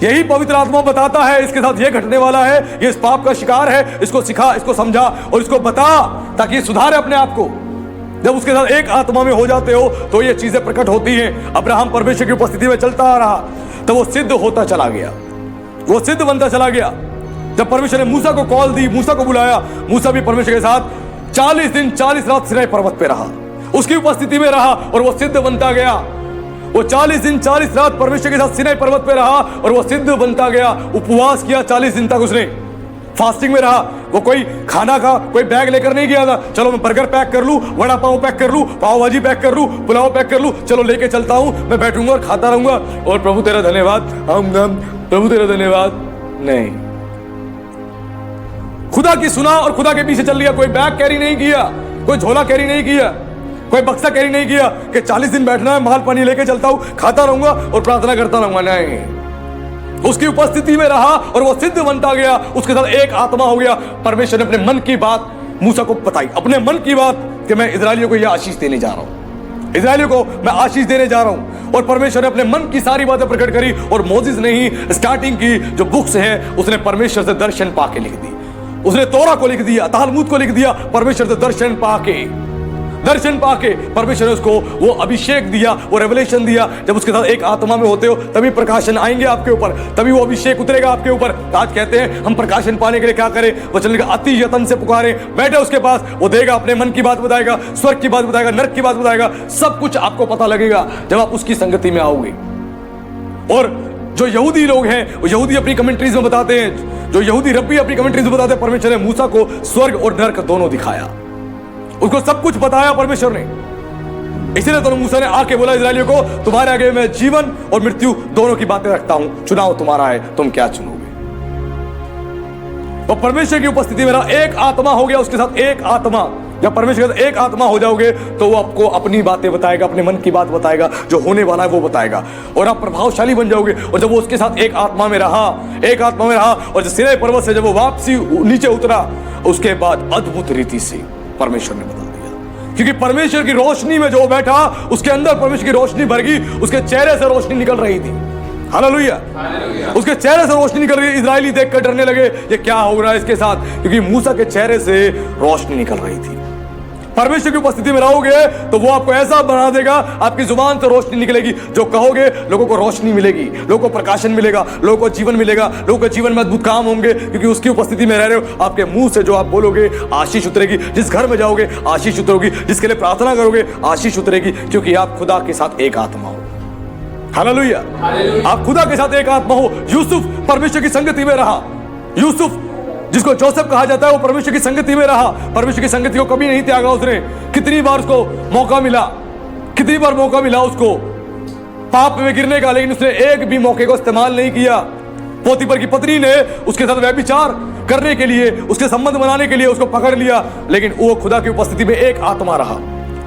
Speaker 1: यही पवित्र आत्मा बताता है इसके साथ ये घटने वाला है, ये इस पाप का शिकार है, इसको सिखा, इसको समझा और इसको बता ताकि ये सुधारे अपने आप को। जब उसके साथ एक आत्मा में हो जाते हो तो ये चीजें प्रकट होती हैं। अब्राहम परमेश्वर की उपस्थिति में चलता आ रहा तो वो सिद्ध होता चला गया, वो सिद्ध बनता चला गया। जब परमेश्वर ने मूसा को कॉल दी, मूसा को बुलाया, मूसा भी परमेश्वर के साथ 40 दिन 40 रात सिनाई पर्वत पे रहा, उसकी उपस्थिति में रहा और वो सिद्ध बनता गया। वो 40 दिन 40 रात परमेश्वर के साथ सिनाई पर्वत पे रहा और वो सिद्ध बनता गया। उपवास किया 40 दिन तक, उसने फास्टिंग में रहा। वो कोई खाना का कोई बैग लेकर नहीं गया था, चलो मैं बर्गर पैक कर लूं, वड़ा पाव पैक कर लूं, पाव भाजी पैक कर लूं, पुलाव पैक कर लूं, चलो लेके चलता हूं, मैं बैठूंगा और खाता रहूंगा और प्रभु तेरा धन्यवाद, प्रभु तेरा धन्यवाद। नहीं, खुदा की सुना और खुदा के पीछे चल लिया। कोई बैग कैरी नहीं किया, कोई झोला कैरी नहीं किया, कोई बक्सा कैरी नहीं किया कि 40 दिन बैठना है, माल पानी लेके चलता हूं, खाता रहूंगा और प्रार्थना करता रहूंगा। नहीं, उसकी उपस्थिति में रहा और वो सिद्ध बनता गया। उसके साथ एक आत्मा हो गया। परमेश्वर ने अपने मन की बात मूसा को बताई, अपने मन की बात कि मैं इजराइलियों को यह आशीष देने जा रहा हूं, इजराइलियों को मैं आशीष देने जा रहा हूं। और परमेश्वर ने अपने मन की सारी बातें प्रकट करी। और मोसेस ने ही स्टार्टिंग की जो बुक्स है उसने परमेश्वर से दर्शन पाके लिख दी। उसने तोरा को लिख दिया, तालमूद को लिख दिया, परमेश्वर से दर्शन पाके परमेश्वर ने उसको वो अभिषेक दिया, वो रेवलेशन दिया। जब उसके साथ एक आत्मा में होते हो तभी प्रकाशन आएंगे आपके ऊपर, तभी वो अभिषेक उतरेगा आपके ऊपर। आज कहते हैं हम प्रकाशन पाने के लिए क्या करें? वचन का अति यत्न से पुकारे, बैठे उसके पास, वो देगा, अपने मन की बात बताएगा, स्वर्ग की बात बताएगा, नरक की बात बताएगा, सब कुछ आपको पता लगेगा जब आप उसकी संगति में आओगे। और जो यहूदी लोग हैं वो यहूदी अपनी कमेंट्रीज में बताते हैं, जो यहूदी रब्बी अपनी कमेंट्रीज में बताते हैं, परमेश्वर ने मूसा को स्वर्ग और नरक दोनों दिखाया, उसको सब कुछ बताया परमेश्वर ने। इसीलिए तो मूसा ने आके बोला इजराइलियों को, तुम्हारे आगे मैं जीवन और मृत्यु दोनों की बातें रखता हूं, चुनाव तुम्हारा है, तुम क्या चुनोगे। और परमेश्वर की उपस्थिति में एक आत्मा हो गया, उसके साथ एक आत्मा। जब परमेश्वर के साथ एक आत्मा हो जाओगे तो वो आपको अपनी बातें बताएगा, अपने मन की बात बताएगा, जो होने वाला है वो बताएगा और आप प्रभावशाली बन जाओगे। और जब वो उसके साथ एक आत्मा में रहा और जब सिनै पर्वत से जब वो वापसी नीचे उतरा, उसके बाद अद्भुत रीति से परमेश्वर ने बता दिया। क्योंकि परमेश्वर की रोशनी में जो बैठा उसके अंदर परमेश्वर की रोशनी भर गई, उसके चेहरे से रोशनी निकल रही थी। हालेलुया, उसके चेहरे से रोशनी निकल रही। इजरायली देखकर डरने लगे, ये क्या हो रहा है इसके साथ, क्योंकि मूसा के चेहरे से रोशनी निकल रही थी। परमेश्वर की उपस्थिति में रहोगे तो वो आपको ऐसा बना देगा, आपकी जुबान से रोशनी निकलेगी, जो कहोगे लोगों को रोशनी मिलेगी, लोगों को प्रकाशन मिलेगा, लोगों को जीवन मिलेगा, लोगों के जीवन में अद्भुत काम होंगे, क्योंकि उसकी उपस्थिति में रह रहे हो। आपके मुंह से जो आप बोलोगे आशीष उतरेगी, जिस घर में जाओगे आशीष उतरेगी, जिसके लिए प्रार्थना करोगे आशीष उतरेगी, क्योंकि आप खुदा के साथ एक आत्मा हो। हालेलुया, आप खुदा के साथ एक आत्मा हो। यूसुफ परमेश्वर की संगति में रहा। यूसुफ जिसको जोसेफ कहा जाता है वो परमेश्वर की संगति में रहा, परमेश्वर की संगति को कभी नहीं त्यागा उसने। कितनी बार उसको मौका मिला उसको पाप में गिरने का, लेकिन उसने एक भी मौके को इस्तेमाल नहीं किया। पोतीफर की पत्नी ने उसके साथ व्यभिचार करने के लिए, उसके संबंध बनाने के लिए उसको पकड़ लिया, लेकिन वो खुदा की उपस्थिति में एक आत्मा रहा।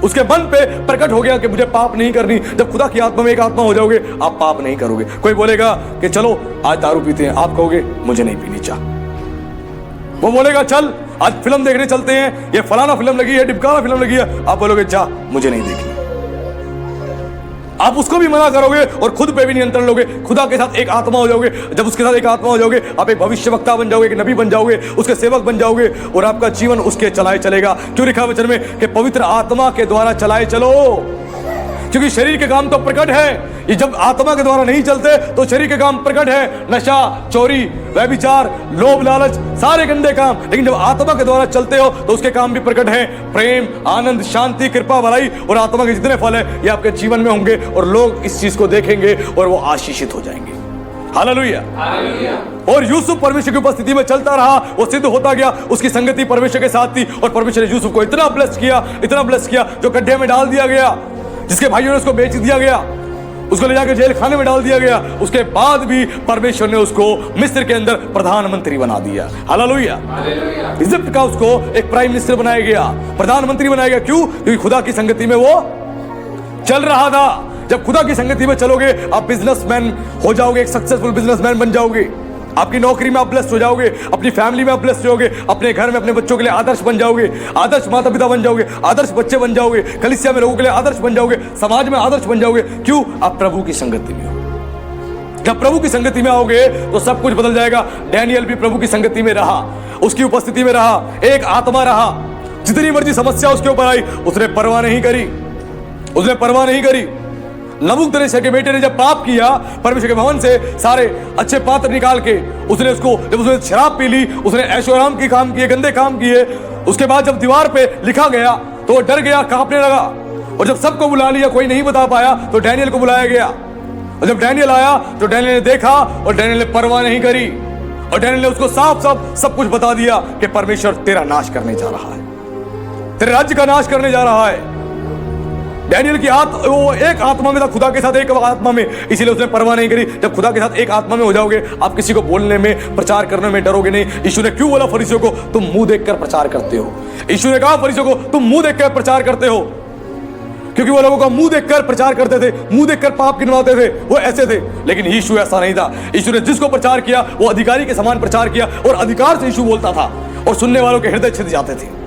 Speaker 1: उसके मन पे प्रकट हो गया कि मुझे पाप नहीं करनी। जब खुदा की आत्मा में एक आत्मा हो जाओगे आप पाप नहीं करोगे। कोई बोलेगा कि चलो आज दारू पीते हैं, आप कहोगे मुझे नहीं पीनी चाह। वो बोलेगा चल आज फिल्म देखने चलते हैं, ये फलाना फिल्म लगी है, डिबकाना फिल्म लगी है, आप बोलोगे जा मुझे नहीं देखनी। आप उसको भी मना करोगे और खुद पे भी नियंत्रण लोगे, खुदा के साथ एक आत्मा हो जाओगे। जब उसके साथ एक आत्मा हो जाओगे, आप एक भविष्यवक्ता बन जाओगे, एक नबी बन जाओगे, उसके सेवक बन जाओगे और आपका जीवन उसके चलाए चलेगा। क्यों लिखा वचन में कि पवित्र आत्मा के द्वारा चलाए चलो, क्योंकि शरीर के काम तो प्रकट है। ये जब आत्मा के द्वारा नहीं चलते तो शरीर के काम प्रकट है, नशा, चोरी, व्यभिचार, लोभ, लालच, सारे गंदे काम। लेकिन जब आत्मा के द्वारा चलते हो तो उसके काम भी प्रकट है, प्रेम, आनंद, शांति, कृपा, भलाई और आत्मा के जितने फल है ये आपके जीवन में होंगे और लोग इस चीज को देखेंगे और वो आशीषित हो जाएंगे। हालेलुया। और यूसुफ परमेश्वर की उपस्थिति में चलता रहा, वो सिद्ध होता गया, उसकी संगति परमेश्वर के साथ थी और परमेश्वर ने यूसुफ को इतना ब्लेस किया, इतना ब्लेस किया, जो गड्ढे में डाल दिया गया, जिसके भाइयों ने उसको बेच दिया गया, उसको ले जाकर जेल खाने में डाल दिया गया, उसके बाद भी परमेश्वर ने उसको मिस्र के अंदर प्रधानमंत्री बना दिया। हालेलुया। इजिप्ट का उसको एक प्राइम मिनिस्टर बनाया गया, प्रधानमंत्री बनाया गया। क्यों? क्योंकि खुदा की संगति में वो चल रहा था। जब खुदा की संगति में चलोगे आप बिजनेसमैन हो जाओगे, एक सक्सेसफुल बिजनेसमैन बन जाओगे, आपकी नौकरी में आप ब्लेस्ड हो जाओगे, अपनी फैमिली में आप ब्लेस्ड हो जाओगे, अपने घर में अपने बच्चों के लिए आदर्श बन जाओगे, आदर्श माता पिता बन जाओगे, आदर्श बच्चे बन जाओगे, कलीसिया में लोगों के लिए आदर्श बन जाओगे, समाज में आदर्श बन जाओगे। क्यों? आप प्रभु की संगति में हो। जब प्रभु की संगति में आओगे तो सब कुछ बदल जाएगा। डैनियल भी प्रभु की संगति में रहा, उसकी उपस्थिति में रहा, एक आत्मा रहा। जितनी मर्जी समस्या उसके ऊपर आई उसने परवाह नहीं करी, उसने परवाह नहीं करी। नबूकदनेस्सर के बेटे ने जब पाप किया, परमेश्वर के भवन से सारे अच्छे पात्र निकाल के उसने उसको, जब उसने शराब पी ली, उसने ऐशोआराम के काम किए, गंदे काम किए, उसके बाद जब दीवार पे लिखा गया तो वो डर गया, कांपने लगा। और जब सबको बुला लिया, कोई नहीं बता पाया, तो डैनियल को बुलाया गया। और जब डैनियल आया तो डैनियल ने देखा और डैनियल ने परवाह नहीं करी और डैनियल ने उसको साफ साफ सब कुछ बता दिया कि परमेश्वर तेरा नाश करने जा रहा है, तेरे राज्य का नाश करने जा रहा है। डैनियल की वो एक आत्मा में था, खुदा के साथ एक आत्मा में, इसीलिए उसने परवाह नहीं करी। जब खुदा के साथ एक आत्मा में हो जाओगे आप किसी को बोलने में, प्रचार करने में डरोगे नहीं। यीशु ने क्यों बोला फरीसियों को तुम मुंह देखकर प्रचार करते हो? यीशु ने कहा फरीसियों को तुम मुंह देखकर प्रचार करते हो, क्योंकि वो लोगों का मुंह देखकर प्रचार करते थे, मुंह देखकर पाप गिनवाते थे, वो ऐसे थे। लेकिन यीशु ऐसा नहीं था। यीशु ने जिसको प्रचार किया वो अधिकारी के समान प्रचार किया और अधिकार से यीशु बोलता था और सुनने वालों के हृदय छिद जाते थे।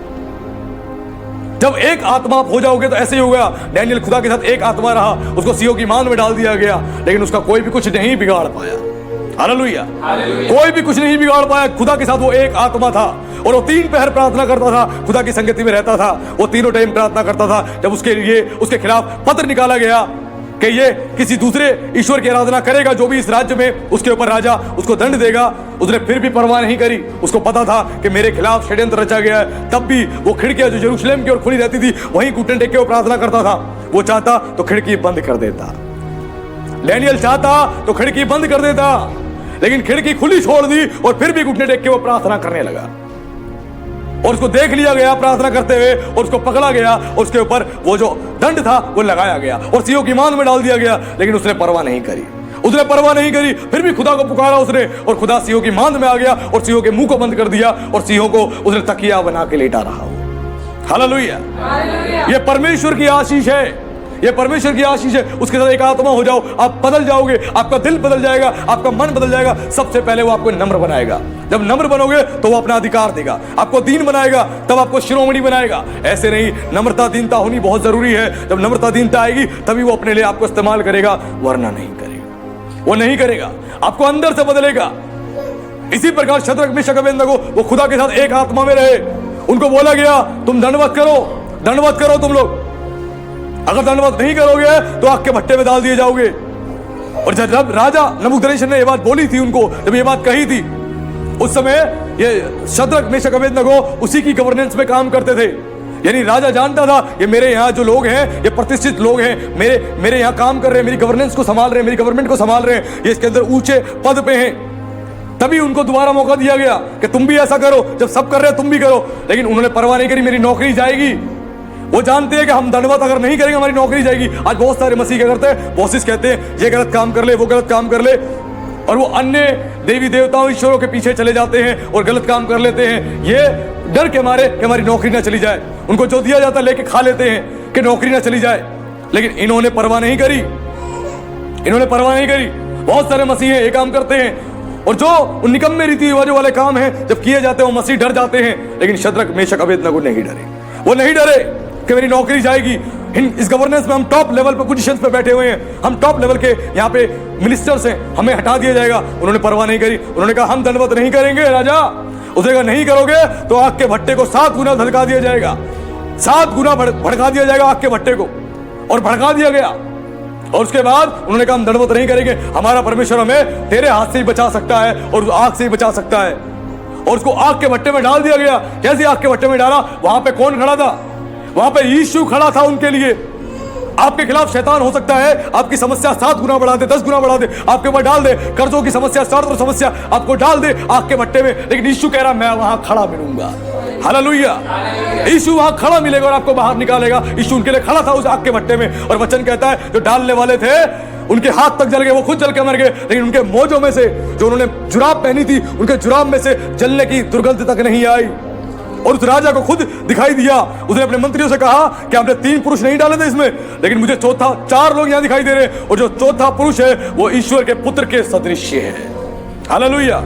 Speaker 1: जब एक आत्मा आप हो जाओगे तो ऐसे ही होगा। डैनियल खुदा के साथ एक आत्मा रहा, उसको सिंहों की मान में डाल दिया गया, लेकिन उसका कोई भी कुछ नहीं बिगाड़ पाया। हालेलुया। कोई भी कुछ नहीं बिगाड़ पाया। खुदा के साथ वो एक आत्मा था और वो 3 पहर प्रार्थना करता था, खुदा की संगति में रहता था, वो तीनों टाइम प्रार्थना करता था। जब उसके लिए उसके खिलाफ पत्र निकाला गया कि ये किसी दूसरे ईश्वर की आराधना करेगा, जो भी इस राज्य में उसके ऊपर राजा उसको दंड देगा, उसने फिर भी परवाह नहीं करी। उसको पता था कि मेरे खिलाफ षड्यंत्र रचा गया है। तब भी वो खिड़कियां जो यरूशलेम की ओर खुली रहती थी वहीं घुटने टेक के वो प्रार्थना करता था। वो चाहता तो खिड़की बंद कर देता, डैनियल चाहता तो खिड़की बंद कर देता, लेकिन खिड़की खुली छोड़ दी और फिर भी घुटने टेक के वो प्रार्थना करने लगा। और उसको देख लिया गया प्रार्थना करते हुए और उसको पकड़ा गया और उसके ऊपर वो जो दंड था वो लगाया गया और सिंहों की मान में डाल दिया गया। लेकिन उसने परवाह नहीं करी, उसने परवाह नहीं करी। फिर भी खुदा को पुकारा उसने और खुदा सिंहों की मान में आ गया और सिंहों के मुंह को बंद कर दिया और सिंहों को उसने तकिया बना के लेटा रहा। हालेलुया। ये परमेश्वर की आशीष है, ये परमेश्वर की आशीष है। उसके साथ एक आत्मा हो जाओ, आप बदल जाओगे, आपका दिल बदल जाएगा, आपका मन बदल जाएगा। सबसे पहले वो आपको नम्र बनाएगा। जब नम्र बनोगे तो वो अपना अधिकार देगा, आपको दीन बनाएगा, तब आपको शिरोमणि बनाएगा। ऐसे नहीं, नम्रता दीनता होनी बहुत जरूरी है। जब नम्रता दीनता आएगी तभी वो अपने लिए आपको इस्तेमाल करेगा, वरना नहीं करेगा। वो नहीं करेगा, आपको अंदर से बदलेगा। इसी प्रकार शद्रक मेशक अबेदनगो वो खुदा के साथ एक आत्मा में रहे। उनको बोला गया तुम दंडवत करो, दंडवत करो तुम लोग। अगर दंडवत नहीं करोगे तो आग के भट्टे में डाल दिए जाओगे। और जब राजा नबूकदनेस्सर ने ये बात बोली थी उनको, जब ये बात कही थी, उस समय ये शद्रक मेशक अबेदनगो उसी की गवर्नेंस में काम करते थे। यानी राजा जानता था ये मेरे यहाँ जो लोग हैं ये प्रतिष्ठित लोग हैं, मेरे यहाँ काम कर रहे हैं, मेरी गवर्नेंस को संभाल रहे हैं, मेरी गवर्नमेंट को संभाल रहे हैं, ये इसके अंदर ऊंचे पद पे हैं। तभी उनको दोबारा मौका दिया गया कि तुम भी ऐसा करो, जब सब कर रहे हैं तुम भी करो। लेकिन उन्होंने परवाह नहीं करी, मेरी नौकरी जाएगी। वो जानते हैं कि हम दंडवत अगर नहीं करेंगे हमारी नौकरी जाएगी। आज बहुत सारे मसीह क्या करते हैं, बॉसेस कहते हैं ये गलत काम कर ले, वो गलत काम कर ले, और वो अन्य देवी देवताओं ईश्वरों के पीछे चले जाते हैं और गलत काम कर लेते हैं, ये डर के मारे कि हमारी नौकरी ना चली जाए। उनको जो दिया जाता लेके खा लेते हैं कि नौकरी ना चली जाए। लेकिन इन्होंने परवाह नहीं करी, इन्होंने परवाह नहीं करी। बहुत सारे मसीह ये काम करते हैं और जो निकम्मे रीति रिवाजों वाले काम हैं जब किए जाते हैं वो मसीह डर जाते हैं। लेकिन शद्रक मेशक अबेदनगो नहीं डरे, वो नहीं डरे कि मेरी नौकरी जाएगी। इस गवर्नेंस में हम टॉप लेवल पे पोजीशंस पे बैठे हुए हैं, हम टॉप लेवल के यहाँ पे मिनिस्टर्स हैं, हमें हटा दिया जाएगा। उन्होंने परवाह नहीं करी, उन्होंने कहा हम दंडवत नहीं करेंगे राजा। उसने कहा नहीं करोगे तो आग के भट्टे को 7 गुना धड़का दिया जाएगा, 7 गुना भड़का दिया जाएगा आग के भट्टे को। और भड़का दिया गया। और उसके बाद उन्होंने कहा हम दंडवत नहीं करेंगे, हमारा परमेश्वर हमें तेरे हाथ से ही बचा सकता है और आग से ही बचा सकता है। और उसको आग के भट्टे में डाल दिया गया। कैसे आग के भट्टे में डाला? वहां पे कौन खड़ा था? वहां पे यीशु खड़ा था उनके लिए। आपके खिलाफ शैतान हो सकता है आपकी समस्या 7 गुना बढ़ा दे, 10 गुना बढ़ा दे, आपके ऊपर डाल दे, कर्जों की समस्या, सर्द समस्या आपको डाल दे आग के भट्टे में, लेकिन यीशु कह रहा मैं वहां खड़ा मिलूंगा। हालेलुया। यीशु वहां खड़ा मिलेगा और आपको बाहर निकालेगा। यीशु उनके लिए खड़ा था उस आग के भट्टे में। और वचन कहता है जो डालने वाले थे उनके हाथ तक जल गए, वो खुद जल के मर गए, लेकिन उनके मोजों में से जो उन्होंने जुराब पहनी थी उनके जुराब में से जलने की दुर्गंध तक नहीं आई। और उस राजा को खुद दिखाई दिया। उसने अपने मंत्रियों से कहा कि आपने 3 पुरुष नहीं डाले थे इसमें, लेकिन मुझे 4 लोग यहां दिखाई दे रहे हैं, और जो 4था पुरुष है वो ईश्वर के पुत्र के सदृश्य है। हालेलुया।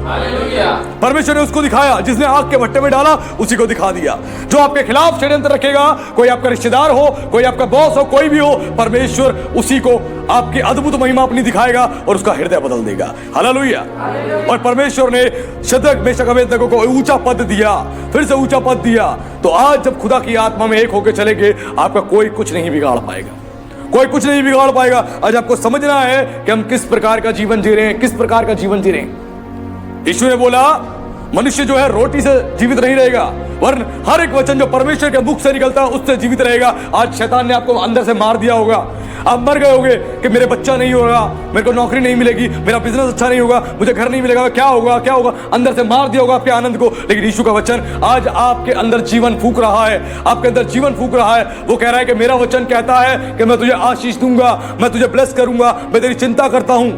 Speaker 1: परमेश्वर ने उसको दिखाया, जिसने आग के भट्टे में डाला उसी को दिखा दिया। जो आपके खिलाफ षड्यंत्र रखेगा, कोई आपका रिश्तेदार हो, कोई आपका बॉस हो, कोई भी हो, परमेश्वर उसी को आपकी अद्भुत महिमा अपनी दिखाएगा और उसका हृदय बदल देगा। हालेलुया। और परमेश्वर ने शद्रक मेशक अबेदनगो को ऊंचा पद दिया, फिर से ऊंचा पद दिया। तो आज जब खुदा की आत्मा में एक होकर चलेंगे, आपका कोई कुछ नहीं बिगाड़ पाएगा, कोई कुछ नहीं बिगाड़ पाएगा। आज आपको समझना है कि हम किस प्रकार का जीवन जी रहे हैं, किस प्रकार का जीवन जी रहे हैं। यीशु ने बोला मनुष्य जो है रोटी से जीवित नहीं रहेगा, वरन हर एक वचन जो परमेश्वर के मुख से निकलता है उससे जीवित रहेगा। आज शैतान ने आपको अंदर से मार दिया होगा, आप मर गए होगे कि मेरे बच्चा नहीं होगा, मेरे को नौकरी नहीं मिलेगी, मेरा बिजनेस अच्छा नहीं होगा, मुझे घर नहीं मिलेगा, क्या होगा क्या होगा, अंदर से मार दिया होगा आपके आनंद को। लेकिन यीशु का वचन आज आपके अंदर जीवन फूंक रहा है, आपके अंदर जीवन फूंक रहा है। वो कह रहा है कि मेरा वचन कहता है कि मैं तुझे आशीष दूंगा, मैं तुझे ब्लेस करूंगा, मैं तेरी चिंता करता हूं।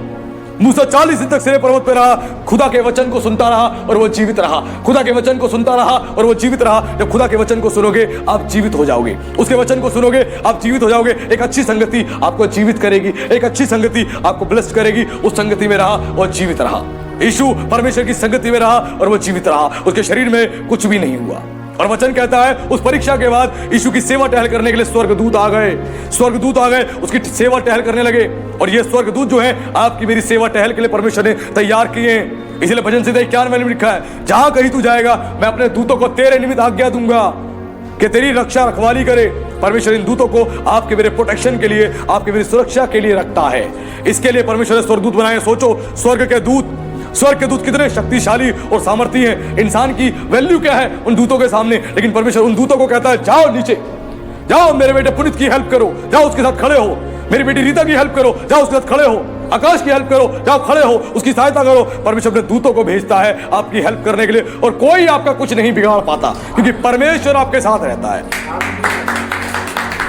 Speaker 1: मूसा 40 दिन तक सिरे पर्वत पर रहा, खुदा के वचन को सुनता रहा और वो जीवित रहा। खुदा के वचन को सुनता रहा और वो जीवित रहा। जब खुदा के वचन को सुनोगे आप जीवित हो जाओगे, उसके वचन को सुनोगे आप जीवित हो जाओगे। एक अच्छी संगति आपको जीवित करेगी, एक अच्छी संगति आपको ब्लेस करेगी। उस संगति में रहा और जीवित रहा। यीशु परमेश्वर की संगति में रहा और वो जीवित रहा, उसके शरीर में कुछ भी नहीं हुआ। और वचन कहता है उस परीक्षा के बाद यीशु की सेवा टहल करने के लिए स्वर्गदूत आ गए, स्वर्गदूत आ गए, उसकी सेवा टहल करने लगे। और ये स्वर्गदूत जो है आपकी मेरी सेवा टहल के लिए परमेश्वर ने तैयार किए हैं। इसलिए भजन संहिता 91 में लिखा है, जहां कहीं तू जाएगा मैं अपने दूतों को तेरे निमित्त आज्ञा दूंगा कि तेरी रक्षा रखवाली करे। परमेश्वर इन दूतों को आपके मेरे प्रोटेक्शन के लिए, आपके मेरी सुरक्षा के लिए रखता है। इसके लिए परमेश्वर ने स्वर्गदूत बनाए। सोचो स्वर्ग के दूत कितने शक्तिशाली और सामर्थी हैं। इंसान की वैल्यू क्या है उन दूतों के सामने, लेकिन परमेश्वर उन दूतों को कहता है जाओ नीचे, जाओ मेरे बेटे पुनीत की हेल्प करो, जाओ उसके साथ खड़े हो। मेरी बेटी रीता की हेल्प करो, जाओ उसके साथ खड़े हो। आकाश की हेल्प करो, जाओ खड़े हो, उसकी सहायता करो। परमेश्वर अपने दूतों को भेजता है आपकी हेल्प करने के लिए, और कोई आपका कुछ नहीं बिगाड़ पाता, क्योंकि परमेश्वर आपके साथ रहता है।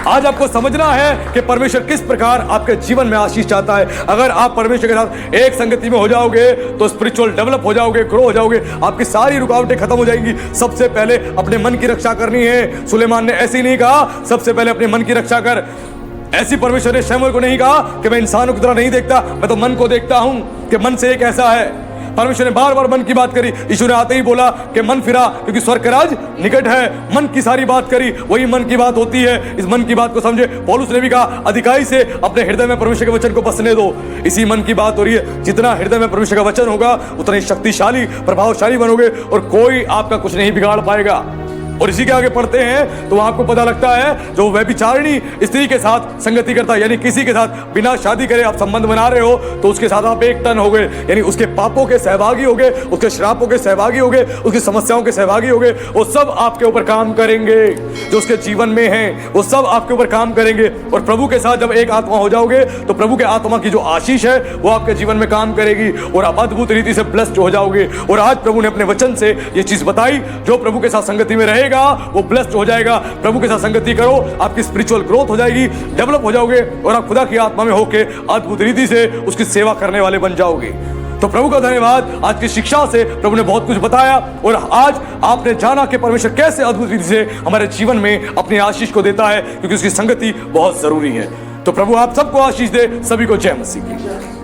Speaker 1: आज आपको समझना है कि परमेश्वर किस प्रकार आपके जीवन में आशीष चाहता है। अगर आप परमेश्वर के साथ एक संगति में हो जाओगे तो स्पिरिचुअल डेवलप हो जाओगे, ग्रो हो जाओगे, आपकी सारी रुकावटें खत्म हो जाएंगी। सबसे पहले अपने मन की रक्षा करनी है। सुलेमान ने ऐसे ही नहीं कहा सबसे पहले अपने मन की रक्षा कर। ऐसी परमेश्वर ने शमूएल को नहीं कहा कि मैं इंसानों की तरह नहीं देखता, मैं तो मन को देखता हूं कि मन से एक ऐसा है। परमेश्वर ने बार बार मन की बात करी। यीशु ने आते ही बोला कि मन फिरा, क्योंकि स्वर्ग का राज निकट है। मन की सारी बात करी, वही मन की बात होती है। इस मन की बात को समझे। पौलुस ने भी कहा अधिकाई से अपने हृदय में परमेश्वर के वचन को बसने दो। इसी मन की बात हो रही है। जितना हृदय में परमेश्वर का वचन होगा उतना ही शक्तिशाली, प्रभावशाली बनोगे और कोई आपका कुछ नहीं बिगाड़ पाएगा। और इसी के आगे पढ़ते हैं तो आपको पता लगता है जो व्यभिचारिणी स्त्री के साथ संगति करता है, यानी किसी के साथ बिना शादी करे आप संबंध बना रहे हो, तो उसके साथ आप एक तन हो गए, यानी उसके पापों के सहभागी हो गए, उसके श्रापों के सहभागी हो गए, उसकी समस्याओं के सहभागी हो गए। वो सब आपके ऊपर काम करेंगे, जो उसके जीवन में है वो सब आपके ऊपर काम करेंगे। और प्रभु के साथ जब एक आत्मा हो जाओगे तो प्रभु के आत्मा की जो आशीष है वो आपके जीवन में काम करेगी और आप अद्भुत रीति से ब्लेस्ड हो जाओगे। और आज प्रभु ने अपने वचन से ये चीज बताई, जो प्रभु के साथ संगति में रहेगा वो ब्लेस्ड हो जाएगा। प्रभु के साथ संगति करो, आपकी स्पिरिचुअल ग्रोथ हो जाएगी, डेवलप हो जाओगे और आप खुदा की आत्मा में होके अद्भुत रीति से उसकी सेवा करने वाले बन जाओगे। तो प्रभु का धन्यवाद, आज की शिक्षा से प्रभु ने बहुत कुछ बताया और आज आपने जाना कि परमेश्वर कैसे अद्भुत रीति से हमारे जीवन में अपनी आशीष को देता है, क्योंकि उसकी संगति बहुत जरूरी है। तो प्रभु आप सबको आशीष दे। सभी को जय मसीह की।